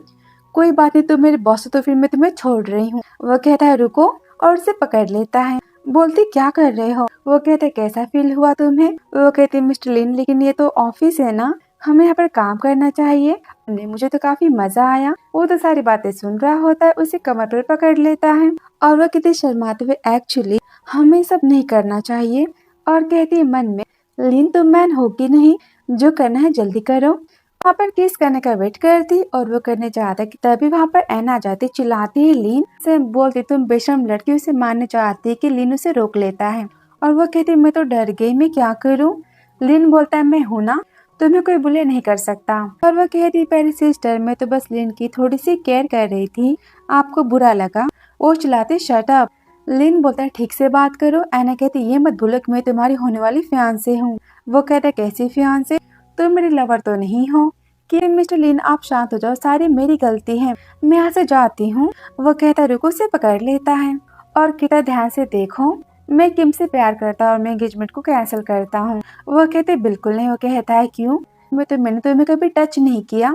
कोई बात नहीं तुम मेरे बॉस हो तो फिर मैं तुम्हें छोड़ रही हूँ। वो कहता है रुको और उसे पकड़ लेता है। बोलती क्या कर रहे हो। वो कहते कैसा फील हुआ तुम्हें। वो कहते मिस्टर लिन लेकिन ये तो ऑफिस है ना, हमें यहाँ पर काम करना चाहिए। नहीं मुझे तो काफी मजा आया। वो तो सारी बातें सुन रहा होता है, उसे कमर पर पकड़ लेता है और वो कितने शर्माते हुए एक्चुअली हमें सब नहीं करना चाहिए। और कहती है मन में लिन तुम मैन हो कि नहीं, जो करना है जल्दी करो। वहाँ पर किस करने का वेट करती और वो करने जाता कि तभी वहाँ पर एना आ जाती, चिल्लाती है लिन से, बोलती तुम बेशर्म लड़की, उसे मारने चाहती है कि लिन उसे रोक लेता है। और वो कहती मैं तो डर गई, मैं क्या करूँ। लिन बोलता है मैं हूँ ना, तुम्हें कोई बुले नहीं कर सकता। और वो कहती पहली सिस्टर मैं तो बस लिन की थोड़ी सी केयर कर रही थी, आपको बुरा लगा। वो चिल्लाती शट अप। लिन बोलता है ठीक से बात करो। एना कहती ये मत भूलो कि मैं तुम्हारी होने वाली फियांसे हूँ। वो कहता है कैसी फियांसे, तुम मेरी लवर तो नहीं हो। कि मिस्टर लिन आप शांत हो जाओ, सारी मेरी गलती है, मैं यहाँ से जाती हूँ। वो कहता रुको, उसे पकड़ लेता है और कहता ध्यान से देखो मैं किम से प्यार करता और मैं एंगेजमेंट को कैंसिल करता हूँ। वो कहते बिल्कुल नहीं। वो कहता है क्यों, मैंने तुम्हें कभी टच नहीं किया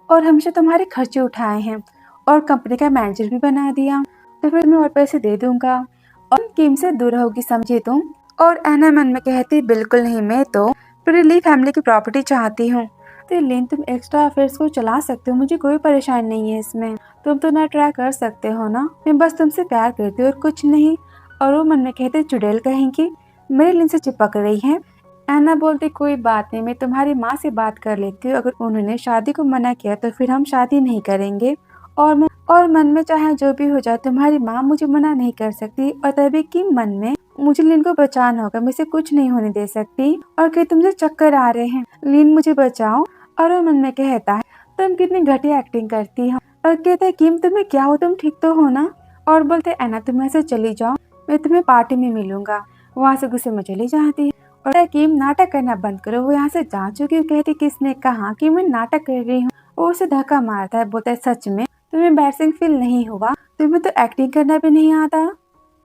और हमेशा तुम्हारे खर्चे उठाए हैं और कंपनी का मैनेजर भी बना दिया, तो फिर मैं और पैसे दे दूंगा और किम से दूर होगी समझे तुम। और एना मन में कहती बिल्कुल नहीं, मैं तो प्रिली फैमिली की प्रॉपर्टी चाहती हूँ। तो लिन तुम एक्स्ट्रा अफेयर्स को चला सकते हो, मुझे कोई परेशानी नहीं है इसमें, तुम तो ना ट्राई कर सकते हो ना, मैं बस तुमसे प्यार करती हूँ और कुछ नहीं। और वो मन में कहते चुड़ैल कहेंगी, मेरे लिन से चिपक रही है। एना बोलती कोई बात नहीं, मैं तुम्हारी माँ से बात कर लेती हूँ, अगर उन्होंने शादी को मना किया तो फिर हम शादी नहीं करेंगे। और मन में चाहे जो भी हो जाए तुम्हारी माँ मुझे मना नहीं कर सकती। और तभी कि मन में मुझे लिन को बचाना होगा, मैं इसे कुछ नहीं होने दे सकती। और कि तुमसे चक्कर आ रहे हैं, लिन मुझे बचाओ। और वो मन में कहता है तुम कितनी घटिया एक्टिंग करती हो। और कहते हैं किम तुम्हें क्या हो, तुम ठीक तो हो ना। और बोलते एना तुम यहाँ से चली जाओ, मैं तुम्हें पार्टी में मिलूंगा। वहाँ से गुस्से में चली जाती है। और किम नाटक करना बंद करो, वो यहाँ से जा चुकी है। कहती किसने कहा कि मैं नाटक कर रही हूँ। और उसे धक्का मारता है, बोलता है सच में तुम्हें एम्बैरसिंग फील नहीं हुआ, तुम्हें तो एक्टिंग करना भी नहीं आता।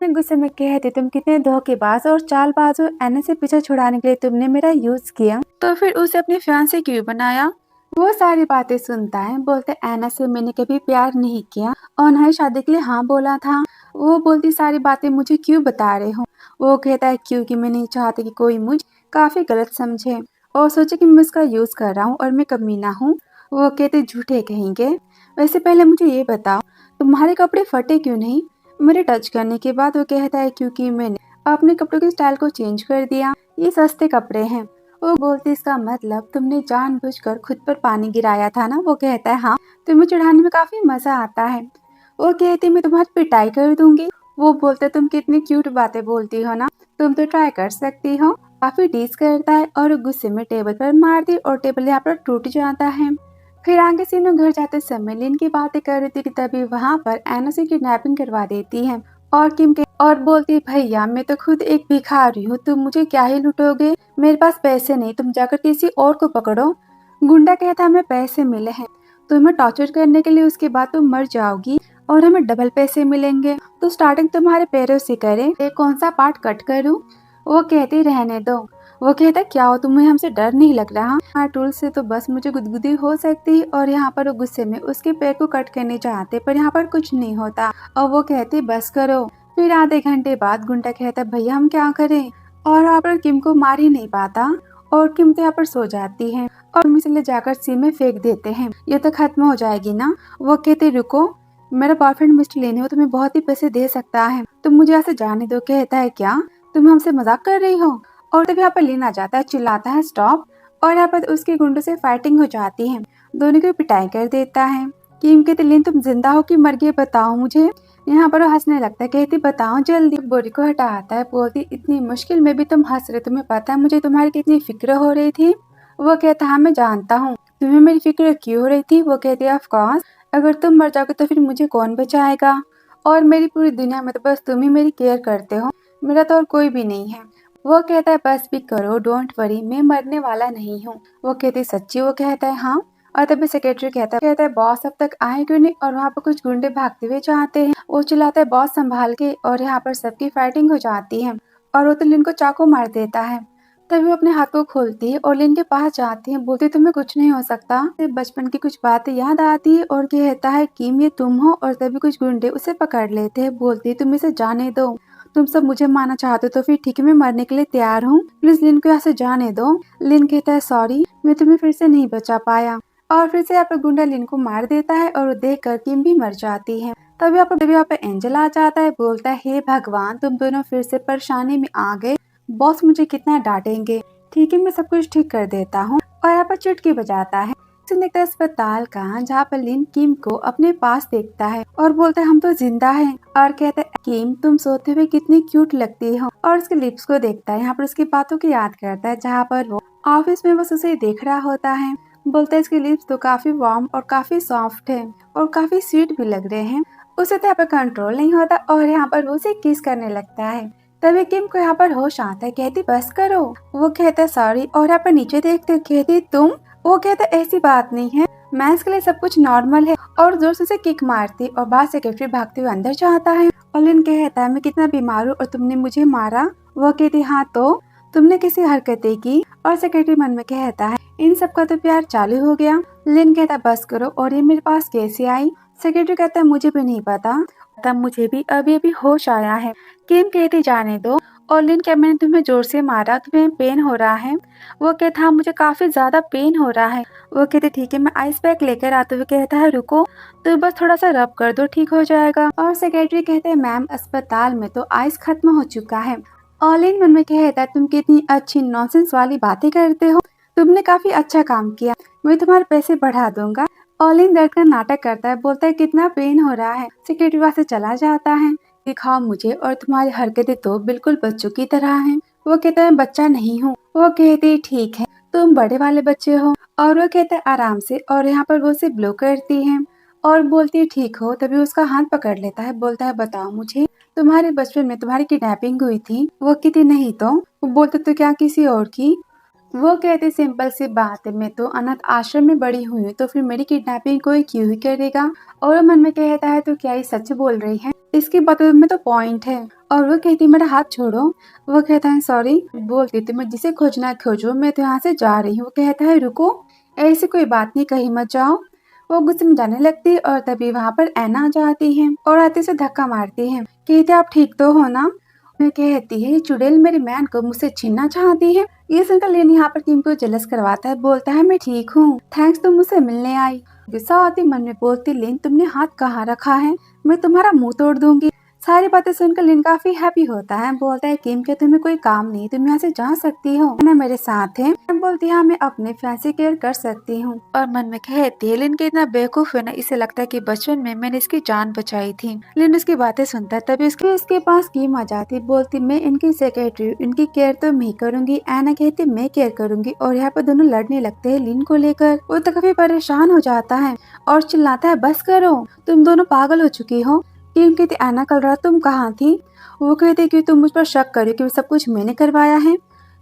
मैं गुस्से में कहती तुम कितने धोखेबाज और चालबाज हो, एना से पीछे छुड़ाने के लिए तुमने मेरा यूज किया, तो फिर उसे अपने फियांसे क्यों बनाया। वो सारी बातें सुनता है, बोलते एना से मैंने कभी प्यार नहीं किया और न ही शादी के लिए हाँ बोला था। वो बोलती सारी बातें मुझे क्यों बता रहे हो। वो कहता है क्योंकि मैं नहीं चाहती कि कोई मुझे काफी गलत समझे और सोचे कि मैं उसका यूज कर रहा हूँ और मैं कमीना हूँ। वो कहते झूठे कहेंगे। वैसे पहले मुझे ये बताओ तुम्हारे कपड़े फटे क्यों नहीं। मेरे टच करने के बाद वो कहता है क्योंकि मैंने अपने कपड़ों के स्टाइल को चेंज कर दिया, ये सस्ते कपड़े हैं। वो बोलती इसका मतलब तुमने जानबूझकर खुद पर पानी गिराया था ना। वो कहता है हाँ, तुम्हें चढ़ाने में काफी मजा आता है। वो कहती मैं तुम्हारी पिटाई कर दूंगी। वो बोलते तुम कितनी क्यूट बातें बोलती हो ना, तुम तो ट्राई कर सकती हो। काफी टीज करता है और गुस्से में टेबल पर मार दी और टेबल यहाँ पर टूट जाता है। फिर आगे सीनों घर जाते समय लिन की बातें कर रही थी कि तभी वहाँ पर एना से किडनैपिंग करवा देती है। और किम के और बोलती भैया मैं तो खुद एक भिखारी हूँ, तुम मुझे क्या ही लुटोगे, मेरे पास पैसे नहीं, तुम जाकर किसी और को पकड़ो। गुंडा कहता हमें पैसे मिले हैं तुम्हें टॉर्चर करने के लिए, उसके बाद तुम मर जाओगी और हमें डबल पैसे मिलेंगे, तो स्टार्टिंग तुम्हारे पैरों से करें, कौन सा पार्ट कट करूं। वो कहती रहने दो। वो कहता क्या हो तुम्हें हमसे डर नहीं लग रहा। हाँ टूल से तो बस मुझे गुदगुदी हो सकती। और यहाँ पर वो गुस्से में उसके पैर को कट करने चाहते पर यहाँ पर कुछ नहीं होता और वो कहती बस करो। फिर आधे घंटे बाद गुंडा कहता भैया हम क्या करें। और यहाँ पर किम को मार ही नहीं पाता और किम तो यहाँ पर सो जाती है और मिसे ले जाकर सी में फेंक देते हैं, ये तो खत्म हो जाएगी ना। वो कहते रुको, मेरा बॉयफ्रेंड मिस्टर लेने वो तुम्हें बहुत ही पैसे दे सकता है, तुम मुझे यहाँ से जाने दो। कहता है क्या तुम हमसे मजाक कर रही हो। और तब यहाँ पर लिन आ जाता है, चिल्लाता है स्टॉप। और यहाँ पर उसके गुंडों से फाइटिंग हो जाती है, दोनों की पिटाई कर देता है। किम कहती लिन तुम जिंदा हो कि मर गए बताओ मुझे। यहाँ पर वो हंसने लगता है, कहती बताओ जल्दी। बोरी को हटाता है, बोलती इतनी मुश्किल में भी तुम हंस रहे, तुम्हें पता है मुझे तुम्हारी कितनी फिक्र हो रही थी। वो कहता हाँ मैं जानता हूँ तुम्हें मेरी फिक्र क्यों हो रही थी। वो कहती है ऑफ कोर्स, अगर तुम मर जाओगे तो फिर मुझे कौन बचाएगा, और मेरी पूरी दुनिया में तो बस तुम ही मेरी केयर करते हो, मेरा तो और कोई भी नहीं है। वो कहता है बस भी करो, डोंट वरी, मैं मरने वाला नहीं हूँ। वो कहती सच्ची। वो कहता है हाँ। और तभी सेक्रेटरी कहता है बॉस अब तक आए क्यों नहीं। और वहाँ पर कुछ गुंडे भागते हुए जाते हैं। वो चिल्लाता है बॉस संभाल के। और यहाँ पर सबकी फाइटिंग हो जाती है और वो तो लिन को चाकू मार देता है। तभी वो अपने हाथ को खोलती है और लिन के पास जाती है, बोलती तुम्हें कुछ नहीं हो सकता। बचपन की कुछ बातें याद आती है और कहता है किम ये तुम हो। और तभी कुछ गुंडे उसे पकड़ लेते हैं, बोलती तुम इसे जाने दो, तुम सब मुझे मारना चाहते हो तो फिर ठीक है मैं मरने के लिए तैयार हूँ, प्लीज लिन को यहाँ से जाने दो। लिन कहता है सॉरी, मैं तुम्हें फिर से नहीं बचा पाया। और फिर से यहाँ पर गुंडा लिन को मार देता है और देख कर किम भी मर जाती है। तभी यहाँ पर एंजल आ जाता है, बोलता है हे भगवान तुम दोनों फिर से परेशानी में आ गए, बॉस मुझे कितना डांटेंगे, ठीक है मैं सब कुछ ठीक कर देता हूँ। और यहाँ पर चुटकी बजाता है, देखता है अस्पताल का, जहाँ पर लिन किम को अपने पास देखता है और बोलता है हम तो जिंदा हैं। और कहता है किम तुम सोते हुए कितनी क्यूट लगती हो। और उसके लिप्स को देखता है, यहाँ पर उसकी बातों की याद करता है जहाँ पर वो ऑफिस में बस उसे देख रहा होता है। बोलता है इसके लिप्स तो काफी वार्म और काफी सॉफ्ट है और काफी स्वीट भी लग रहे हैं। उसे तो यहाँ पर कंट्रोल नहीं होता और यहाँ पर वो उसे किस करने लगता है। तभी किम को यहाँ पर होश आता है, कहती बस करो। वो कहता है सॉरी और यहाँ पर नीचे देखते कहती तुम। वो कहता ऐसी बात नहीं है, मैं इसके लिए सब कुछ नॉर्मल है। और जोर से किक मारती और बाहर सेक्रेटरी भागते हुए अंदर जाता है। और लिन कहता है मैं कितना बीमार हूँ और तुमने मुझे मारा। वो कहती हाँ तो तुमने किसी हरकतें की। और सेक्रेटरी मन में कहता है इन सब का तो प्यार चालू हो गया। लिन कहता बस करो और ये मेरे पास कैसे आई। सेक्रेटरी कहता है मुझे भी नहीं पता, तब मुझे भी अभी अभी होश आया है। किम कहती जाने दो और लिन, क्या मैंने तुम्हें जोर से मारा? तुम्हें पेन हो रहा है? वो कहता हाँ, मुझे काफी ज्यादा पेन हो रहा है। वो कहते ठीक है, मैं आइस पैक लेकर आता हूँ। वो कहता है रुको, तो बस थोड़ा सा रब कर दो, ठीक हो जाएगा। और सेक्रेटरी कहते हैं मैम, अस्पताल में तो आइस खत्म हो चुका है। और लिन मन में कहता है तुम कितनी अच्छी नॉनसेंस वाली बातें करते हो, तुमने काफी अच्छा काम किया, मैं तुम्हारे पैसे बढ़ा दूंगा। ऑलिन दर्द का नाटक करता है, बोलता है कितना पेन हो रहा है। सेक्रेटरी वहां से चला जाता है। दिखाओ मुझे, और तुम्हारी हरकतें तो बिल्कुल बच्चों की तरह हैं। वो कहता है बच्चा नहीं हूँ। वो कहती ठीक है, तुम बड़े वाले बच्चे हो। और वो कहता है आराम से, और यहाँ पर वो उसे ब्लो करती है और बोलती है ठीक हो। तभी उसका हाथ पकड़ लेता है, बोलता है बताओ मुझे, तुम्हारे बचपन में तुम्हारी किडनैपिंग हुई थी? वो कहती नहीं तो। वो बोलते तो क्या किसी और की? वो कहते सिंपल सी बात है, मैं तो अनाथ आश्रम में बड़ी हुई हूँ, तो फिर मेरी किडनैपिंग कोई क्यों ही करेगा। और वो मन में कहता है तो क्या ये सच बोल रही है? इसकी बातों में तो पॉइंट है। और वो कहती मेरा हाथ छोड़ो। वो कहता है सॉरी। बोलती तुम्हें जिसे खोजना है खोजो, मैं तो यहाँ से जा रही हूँ। वो कहता है रुको, ऐसी कोई बात नहीं, कहीं मत जाओ। वो गुस्से में जाने लगती है और तभी वहाँ पर ऐना आ जाती है और आते से धक्का मारती है। कहते आप ठीक तो हो ना? मैं कहती है चुड़ैल मेरे मैन को मुझसे छीनना चाहती है। ये सुनकर लेन यहाँ पर किम को जेलस करवाता है, बोलता है मैं ठीक हूँ, थैंक्स तुम मुझसे मिलने आई। गुस्सा आती मन में बोलती लेन तुमने हाथ कहाँ रखा है, मैं तुम्हारा मुंह तोड़ दूंगी। सारी बातें सुनकर लिन काफी हैप्पी होता है, बोलता है किम के तुम्हें कोई काम नहीं, तुम यहाँ से जा सकती हो ना, मेरे साथ है। बोलती है हाँ, मैं अपने फैंसी केयर कर सकती हूँ। और मन में कहती है लिन के इतना बेवकूफ है ना, इसे लगता है कि बचपन में मैंने इसकी जान बचाई थी। लिन उसकी बातें सुनता है, तभी उसके पास किम आ जाती, बोलती मैं इनकी सेक्रेटरी हूँ, इनकी केयर तो मैं करूंगी। एना कहती मैं केयर करूंगी। और यहाँ पर दोनों लड़ने लगते हैं लिन को लेकर। वो तो काफी परेशान हो जाता है और चिल्लाता है बस करो, तुम दोनों पागल हो चुकी हो। किम कहती एना कल रात तुम कहाँ थी? वो कहती कि तुम मुझ पर शक करो कि सब कुछ मैंने करवाया है।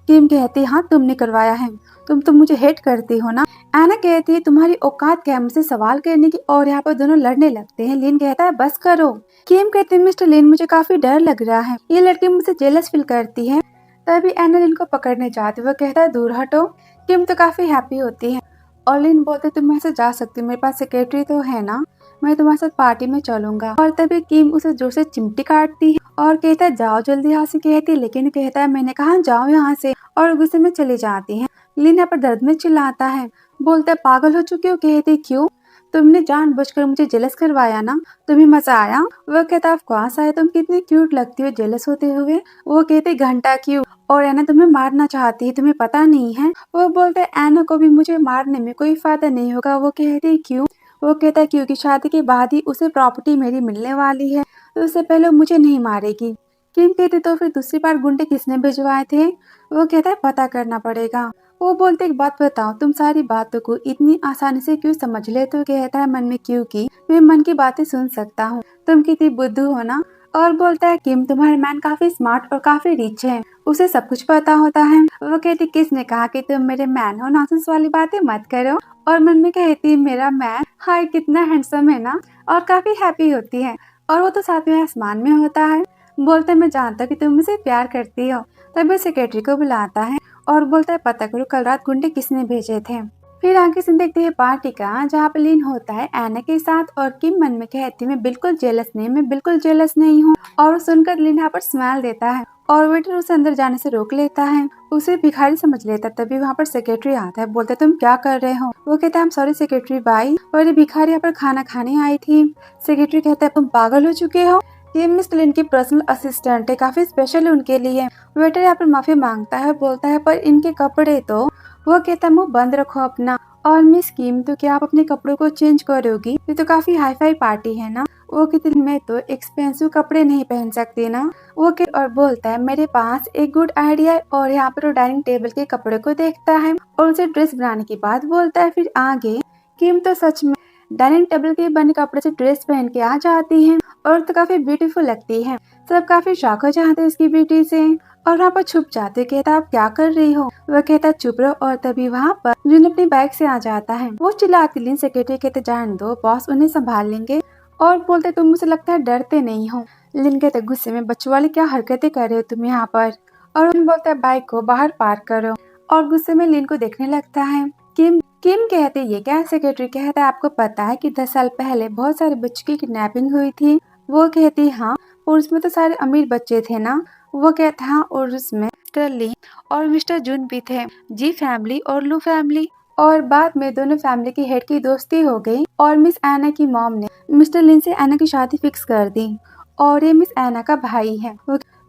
किम कहती हाँ तुमने करवाया है, तुम तो मुझे हेट करती हो ना। एना कहती है तुम्हारी औकात क्या है मुझसे सवाल करने की। और यहाँ पर दोनों लड़ने लगते हैं। लिन कहता है बस करो। किम कहती है मिस्टर लिन मुझे काफी डर लग रहा है, ये लड़की मुझसे जेलस फील करती है। तभी एना लिन को पकड़ने जाती, वो कहता है दूर हटो। किम तो काफी हैप्पी होती है और लिन बोलते तुम यहाँ से जा सकती हो, मेरे पास सेक्रेटरी तो है ना, मैं तुम्हारे साथ पार्टी में चलूंगा। और तभी किम उसे जोर से चिमटी काटती है और कहता है जाओ जल्दी यहाँ से। कहती है लेकिन कहता है मैंने कहा जाओ यहाँ से, और गुस्से में चली जाती है। लिन यहाँ पर दर्द में चिल्लाता है, बोलता है पागल हो चुकी हो। कहती क्यों, तुमने जानबूझकर मुझे जेलस करवाया ना, तुम्हें मजा आया? वो कहता ऑफ कोर्स आया, तुम कितनी क्यूट लगती हो जेलस होते हुए। वो कहते घंटा क्यों, और एना तुम्हें मारना चाहती है, तुम्हें पता नहीं है? वो बोलते एना को भी मुझे मारने में कोई फायदा नहीं होगा। वो कहती क्यों? वो कहता है क्योंकि शादी के बाद ही उसे प्रॉपर्टी मेरी मिलने वाली है, तो उससे पहले मुझे नहीं मारेगी। किम कहती तो फिर दूसरी बार गुंडे किसने भिजवाए थे? वो कहता है पता करना पड़ेगा। वो बोलते एक बात बताओ, तुम सारी बातों को इतनी आसानी से क्यों समझ ले? तो कहता है मन में क्योंकि मैं मन की बातें सुन सकता हूँ, तुम कितनी बुद्धू हो ना। और बोलता है किम तुम्हारे मैन काफी स्मार्ट और काफी रिच है, उसे सब कुछ पता होता है। वो कहती किसने कहा कि तुम मेरे मैन हो, नॉनसेंस वाली बातें मत करो। और मन में कहती मेरा मैन हाय कितना हैंडसम है ना, और काफी हैप्पी होती है। और वो तो सातवें आसमान में होता है। बोलते मैं जानता कि तुम मुझसे प्यार करती हो। तभी सेक्रेटरी को बुलाता है और बोलता है पता करो कल रात गुंडे किसने भेजे थे। फिर आगे से देखते हैं पार्टी का, जहाँ पे लीन होता है एना के साथ। और किम मन में कहती मैं बिल्कुल जेलस नहीं, मैं बिल्कुल जेलस नहीं हूँ। और वो सुनकर लीन यहाँ पर स्माइल देता है और वेटर उसे अंदर जाने से रोक लेता है, उसे भिखारी समझ लेता है। तभी वहाँ पर सेक्रेटरी आता है, बोलता है तुम क्या कर रहे हो? वो कहता है I'm sorry सेक्रेटरी बाई, और ये भिखारी यहाँ पर खाना खाने आई थी। सेक्रेटरी कहता है तुम पागल हो चुके हो, ये मिस लिन की पर्सनल असिस्टेंट है, काफी स्पेशल है उनके लिए। वेटर यहाँ पर माफी मांगता है, बोलता है पर इनके कपड़े तो। वो कहता है मुंह बंद रखो अपना। और मिस किम तो क्या आप अपने कपड़ों को चेंज करोगी, ये तो काफी हाई फाई पार्टी है ना। वो कहती मैं तो एक्सपेंसिव कपड़े नहीं पहन सकती ना। वो और बोलता है मेरे पास एक गुड आइडिया है। और यहाँ पर वो डाइनिंग टेबल के कपड़े को देखता है और उसे ड्रेस बनाने की बात बोलता है। फिर आगे किम तो सच में डाइनिंग टेबल के बने कपड़े से ड्रेस पहन के आ जाती है और तो काफी ब्यूटीफुल लगती है। सब काफी शॉक हो जाते हैं उसकी ब्यूटी से और वहाँ पर छुप जाते। कहता आप क्या कर रही हो? वह कहता चुप रहो। और तभी वहाँ पर जुन अपनी बाइक से आ जाता है। वो चिल्लाती लिन सेक्रेटरी कहते जान दो बॉस उन्हें संभाल लेंगे। और बोलते तुम मुझे लगता है डरते नहीं हो। लिन कहते गुस्से में बच्चों वाली क्या हरकतें कर रहे हो तुम यहाँ पर। और उन बोलता है बाइक को बाहर पार्क करो। और गुस्से में लिन को देखने लगता है। किम कहते ये क्या? सेक्रेटरी कहता है आपको पता है कि 10 साल पहले बहुत सारे बच्चों की किडनैपिंग हुई थी? वो कहती हाँ, और उसमें तो सारे अमीर बच्चे थे ना। वो कहता हाँ, और उसमें मिस्टर लिन और मिस्टर जून भी थे, जी फैमिली और लू फैमिली। और बाद में दोनों फैमिली की हेड की दोस्ती हो गई और मिस एना की मॉम ने मिस्टर लिन से एना की शादी फिक्स कर दी। और ये मिस एना का भाई है।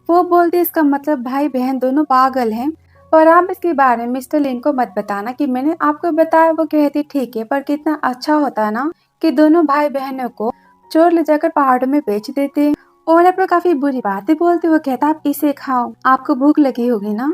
वो बोलते इसका मतलब भाई बहन दोनों पागल हैं। और आप इसके बारे में मिस्टर लिन को मत बताना कि मैंने आपको बताया। वो कहती ठीक है, पर कितना अच्छा होता ना कि दोनों भाई बहनों को चोर ले जाकर पहाड़ों में बेच देते। और आप काफी बुरी बातें बोलते। वो कहता आप इसे खाओ, आपको भूख लगी होगी ना।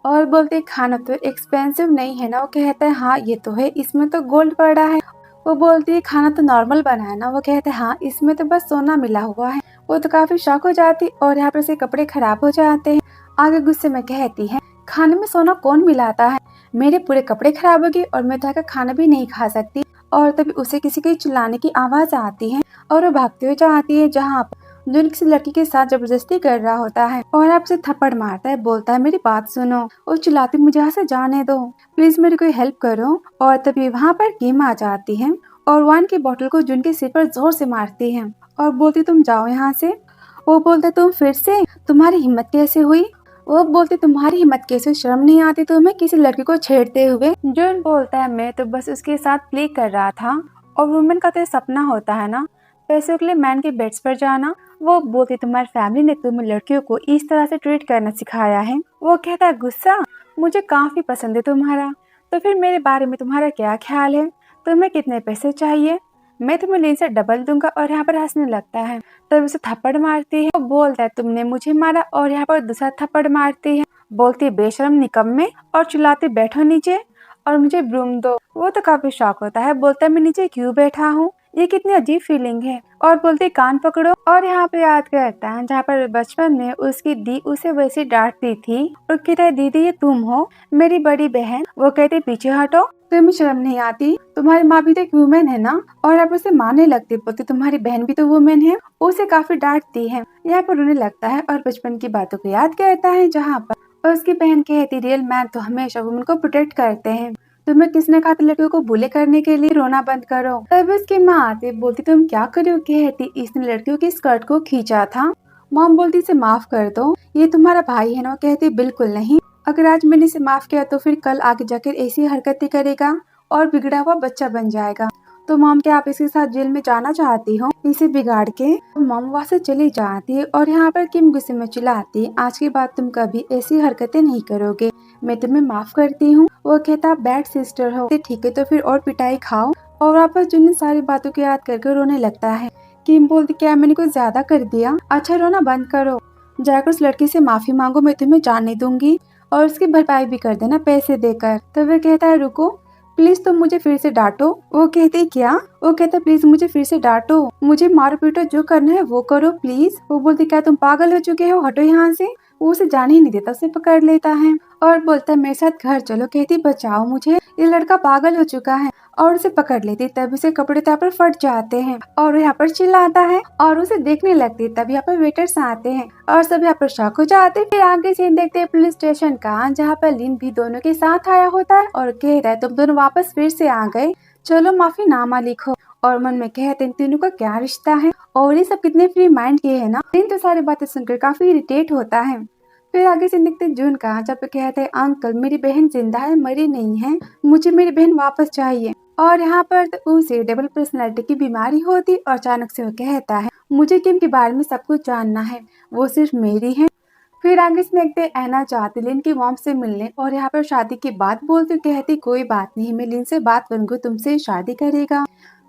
और बोलते खाना तो एक्सपेंसिव नहीं है ना। वो कहता है हाँ ये तो है, इसमें तो गोल्ड पड़ा है। वो बोलती है खाना तो नॉर्मल बना है ना। वो कहते हैं हाँ, इसमें तो बस सोना मिला हुआ है। वो तो काफी शॉक हो जाती और यहाँ पर से कपड़े खराब हो जाते हैं। आगे गुस्से में कहती है खाने में सोना कौन मिलाता है, मेरे पूरे कपड़े खराब हो गए और मैं तो खाना भी नहीं खा सकती। और तभी उसे किसी के चिल्लाने की आवाज आती है और वो भागते हुए जाती है जहाँ पर जो किसी लड़की के साथ जबरदस्ती कर रहा होता है और आपसे थप्पड़ मारता है। बोलता है मेरी बात सुनो। और चिल्लाती मुझे यहाँ से जाने दो, प्लीज मेरी कोई हेल्प करो। और तभी वहाँ पर किम आ जाती है और वाइन की बोतल को जुन के सिर पर जोर से मारती है और बोलती तुम जाओ यहाँ से। वो बोलते तुम फिर से, तुम्हारी हिम्मत कैसे हुई। वो बोलते तुम्हारी हिम्मत कैसे, शर्म नहीं आती तुम्हें किसी लड़की को छेड़ते हुए। जून बोलता है मैं तो बस उसके साथ प्ले कर रहा था। और वुमेन का तो सपना होता है ना पैसों के लिए मैन के बेड्स पर जाना। वो बोलती तुम्हारी फैमिली ने तुम्हें लड़कियों को इस तरह से ट्रीट करना सिखाया है। वो कहता है गुस्सा, मुझे काफी पसंद है तुम्हारा, तो फिर मेरे बारे में तुम्हारा क्या ख्याल है, तुम्हें कितने पैसे चाहिए, मैं तुम्हें लिन से डबल दूंगा। और यहाँ पर हंसने लगता है। तब उसे थप्पड़ मारती है। वो बोलता है तुमने मुझे मारा। और यहाँ पर दूसरा थप्पड़ मारती है। बोलती बेशरम निकम्मे, और चिल्लाती बैठो नीचे और मुझे ब्रूम दो। वो तो काफी शॉक होता है। बोलता है मैं नीचे क्यों बैठा हूँ, ये कितनी अजीब फीलिंग है। और बोलते कान पकड़ो। और यहाँ पे याद करता है जहाँ पर बचपन में उसकी दी उसे वैसे डांटती थी और कहता है दीदी ये तुम हो मेरी बड़ी बहन। वो कहते पीछे हटो, तुम्हें शर्म नहीं आती, तुम्हारी माँ भी तो एक वुमेन है ना। और आप उसे मारने लगती, बोलती तुम्हारी बहन भी तो वुमेन है। उसे काफी डांटती है। यहाँ पर रोने लगता है और बचपन की बातों को याद करता है जहाँ पर उसकी बहन कहती रियल मैन तो हमेशा वुमेन को प्रोटेक्ट करते हैं, तुम्हें किसने कहा था लड़कियों को बुले करने के लिए, रोना बंद करो। तब उसकी माँ आती बोलती तुम क्या करो। कहती इसने लड़कियों की स्कर्ट को खींचा था। मॉम बोलती इसे माफ कर दो, ये तुम्हारा भाई है ना। कहती बिल्कुल नहीं, अगर आज मैंने इसे माफ किया तो फिर कल आगे जाकर ऐसी हरकतें करेगा और बिगड़ा हुआ बच्चा बन जाएगा। तो मॉम क्या आप इसके साथ जेल में जाना चाहती हो इसे बिगाड़ के। मॉम वहाँ से चली जाती है और यहाँ पर किम गुस्से में चिल्लाती आज के बाद तुम कभी ऐसी हरकतें नहीं करोगे, मैं तुम्हें माफ करती हूँ। वो कहता बैड सिस्टर हो, ठीक है तो फिर और पिटाई खाओ। और वापस जुन सारी बातों को याद करके रोने लगता है। किम बोलती क्या मैंने कुछ ज्यादा कर दिया, अच्छा रोना बंद करो, जाकर उस लड़की से माफी मांगो, मैं तुम्हें जाने दूंगी और उसकी भरपाई भी कर देना पैसे देकर। तो वह कहता है रुको प्लीज तुम मुझे फिर से डांटो। वो कहते क्या, वो कहता प्लीज मुझे फिर से डांटो, मुझे मारो पीटो, जो करना है वो करो प्लीज। वो बोलती क्या तुम पागल हो चुके हो, हटो यहाँ से। वो उसे जाने ही नहीं देता, उसे पकड़ लेता है और बोलता है मेरे साथ घर चलो। कहती बचाओ मुझे, ये लड़का पागल हो चुका है। और उसे पकड़ लेती, तब उसे कपड़े यहाँ पर फट जाते हैं और यहाँ पर चिल्लाता है और उसे देखने लगती। तब यहाँ पर वेटर्स आते हैं और सब यहाँ पर शॉक हो जाते हैं। फिर आगे सीन देखते हैं पुलिस स्टेशन का जहाँ पर लिन भी दोनों के साथ आया होता है और कहता है तुम दोनों वापस फिर से आ गए, चलो माफीनामा लिखो। और मन में कहते हैं तीनों का क्या रिश्ता है और ये सब कितने फ्री माइंड के है ना। लिन तो सारी बातें सुनकर काफी इरिटेट होता है। फिर आगे से देखते जून का जब कहते हैं अंकल मेरी बहन जिंदा है, मरी नहीं है, मुझे मेरी बहन वापस चाहिए। और यहाँ पर तो उसे डबल पर्सनैलिटी की बीमारी होती और अचानक से वो कहता है मुझे किम के बारे में सब कुछ जानना है, वो सिर्फ मेरी है। फिर आगे से देखते एना चाहती लिन की मॉम से मिलने और यहाँ पर शादी की बात बोलती, कहती कोई बात नहीं, मैं लिन से बात करूंगी, तुमसे शादी करेगा।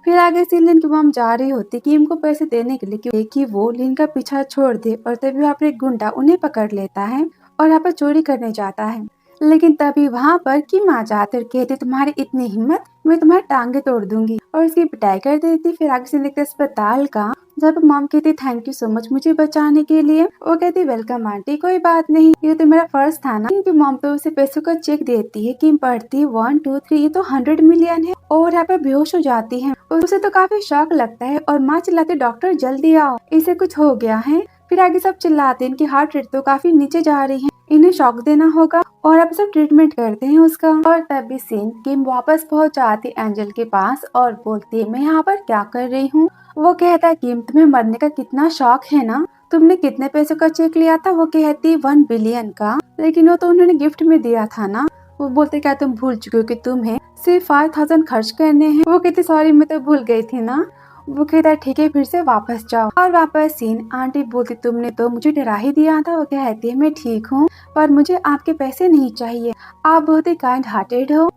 फिर आगे से लिन की मॉम जा रही होती किम को पैसे देने के लिए कि वो लिन का पीछा छोड़ दे। और तभी यहाँ पर एक गुंडा उन्हें पकड़ लेता है और यहाँ पर चोरी करने जाता है। लेकिन तभी वहाँ पर किम आ जाती और कहती तुम्हारी इतनी हिम्मत, मैं तुम्हारी टांगे तोड़ दूंगी और उसकी पिटाई कर देती। फिर आगे से देखते अस्पताल का जब मॉम कहती थैंक यू सो मच मुझे बचाने के लिए। वो कहती वेलकम आंटी, कोई बात नहीं, ये तो मेरा फर्ज था ना। क्योंकि मॉम तो उसे पैसों का चेक देती है। किम पढ़ती है 1 2 3 ये तो 100 मिलियन है और यहाँ पे बेहोश हो जाती है। उसे तो काफी शौक लगता है और माँ चिल्लाती डॉक्टर जल्दी आओ, इसे कुछ हो गया है। फिर आगे सब चिल्लाते हैं इनकी हार्ट रेट तो काफी नीचे जा रही है, इन्हें शॉक देना होगा और अब सब ट्रीटमेंट करते हैं उसका। और तभी सीन किम वापस पहुंच जाती एंजल के पास और बोलती है मैं यहाँ पर क्या कर रही हूँ। वो कहता है किम तुम्हें मरने का कितना शौक है ना, तुमने कितने पैसों का चेक लिया था? वो कहती 1 बिलियन का, लेकिन वो तो उन्होंने गिफ्ट में दिया था ना। वो बोलते क्या तुम भूल चुके हो कि तुम्हें सिर्फ 5000 खर्च करने हैं? वो कहती सॉरी मैं तो भूल गई थी ना। वो कहता ठीक है फिर से वापस जाओ। और वापस सीन आंटी बोलती तुमने तो मुझे डरा ही दिया था। वो कहती है मैं ठीक हूँ पर मुझे आपके पैसे नहीं चाहिए, आप बहुत ही काइंड हार्टेड हो।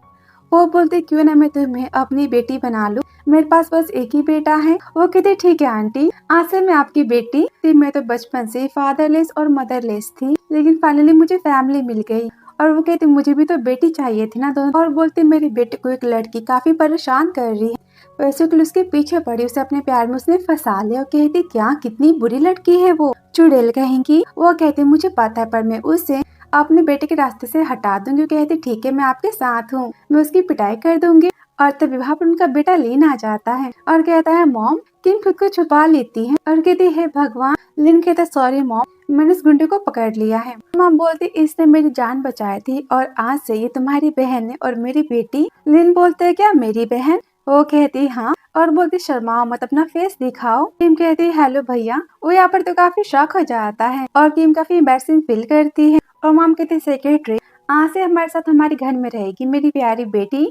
वो बोलते क्यों ना मैं तुम्हें अपनी बेटी बना लूं, मेरे पास बस एक ही बेटा है। वो कहते ठीक है आंटी, आज से मैं आपकी बेटी थी। मैं तो बचपन से फादरलेस और मदरलेस थी, लेकिन फाइनली मुझे फैमिली मिल गई। और वो कहते मुझे भी तो बेटी चाहिए थी ना दोनों। और बोलते मेरे बेटे को एक लड़की काफी परेशान कर रही है, पैसों के लिए उसके पीछे पड़ी, उसे अपने प्यार में उसने फंसा लिया। और कहती क्या कितनी बुरी लड़की है वो, चुड़ैल कहेंगी। वो कहते मुझे पता है पर मैं उसे अपने बेटे के रास्ते से हटा दूंगी। कहती ठीक है मैं आपके साथ हूँ, मैं उसकी पिटाई कर दूंगी। और तब वहाँ पर उनका बेटा लिन आ जाता है और कहता है मॉम किम खुद को छुपा लेती है। और कहती है भगवान। लिन कहता सॉरी मॉम, मैंने उस गुंडे को पकड़ लिया है। मॉम बोलती इसने मेरी जान बचाई थी और आज से ये तुम्हारी बहन है और मेरी बेटी। लिन बोलते है क्या मेरी बहन? वो कहती हाँ। और बोलती शर्माओ मत, अपना फेस दिखाओ। किम कहती हेलो भैया। वो यहाँ पर तो काफी शॉक हो जाता है और किम काफी एम्बैरसिंग फील करती है। और मॉम कहती सेक्रेटरी आज से हमारे साथ हमारे घर में रहेगी मेरी प्यारी बेटी।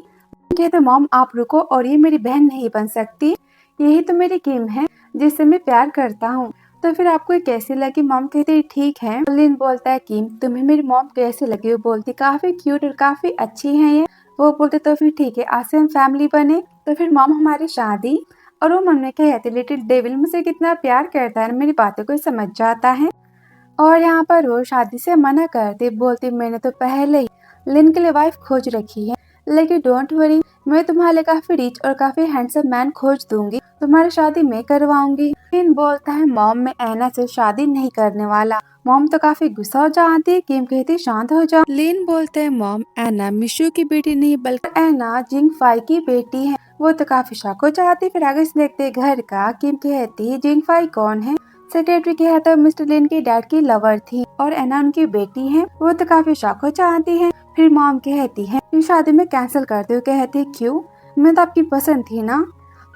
कहते मॉम आप रुको, और ये मेरी बहन नहीं बन सकती, यही तो मेरी किम है जिससे मैं प्यार करता हूँ। तो फिर आपको ये कैसी लगी? मॉम कहती ठीक है। लिन बोलता है किम तुम्हें मेरी मॉम कैसी लगी? वो बोलती काफी क्यूट और काफी अच्छी है ये। वो बोलते तो फिर ठीक है आज से हम फैमिली बने। तो फिर मॉम हमारी शादी। और वो मन में कहती लिटिल डेविल मुझसे कितना प्यार करता है, मेरी बातों को समझ जाता है। और यहाँ पर वो शादी से मना करती, बोलती मैंने तो पहले ही लिन के लिए वाइफ खोज रखी है, लेकिन डोंट वरी मैं तुम्हारे लिए काफी रिच और काफी हैंडसम मैन खोज दूंगी, तुम्हारी शादी मैं करवाऊंगी। लिन बोलता है मॉम मैं ऐना से शादी नहीं करने वाला। मॉम तो काफी गुस्सा हो जाती है। किम कहती शांत हो जाओ। लिन बोलते है मॉम ऐना मिशू की बेटी नहीं बल्कि ऐना जिंग फाई की बेटी है। वो तो काफी शॉक हो जाती। फिर आगे से देखते घर का। किम कहती जिंग फाई कौन है? सेक्रेटरी के हाथ मिस्टर लिन की डैड की लवर थी और एना उनकी बेटी है। वो तो काफी शॉक हो जाती है। फिर मॉम कहती है ये शादी में कैंसिल कर दो। कहती क्यों, मैं तो आपकी पसंद थी ना।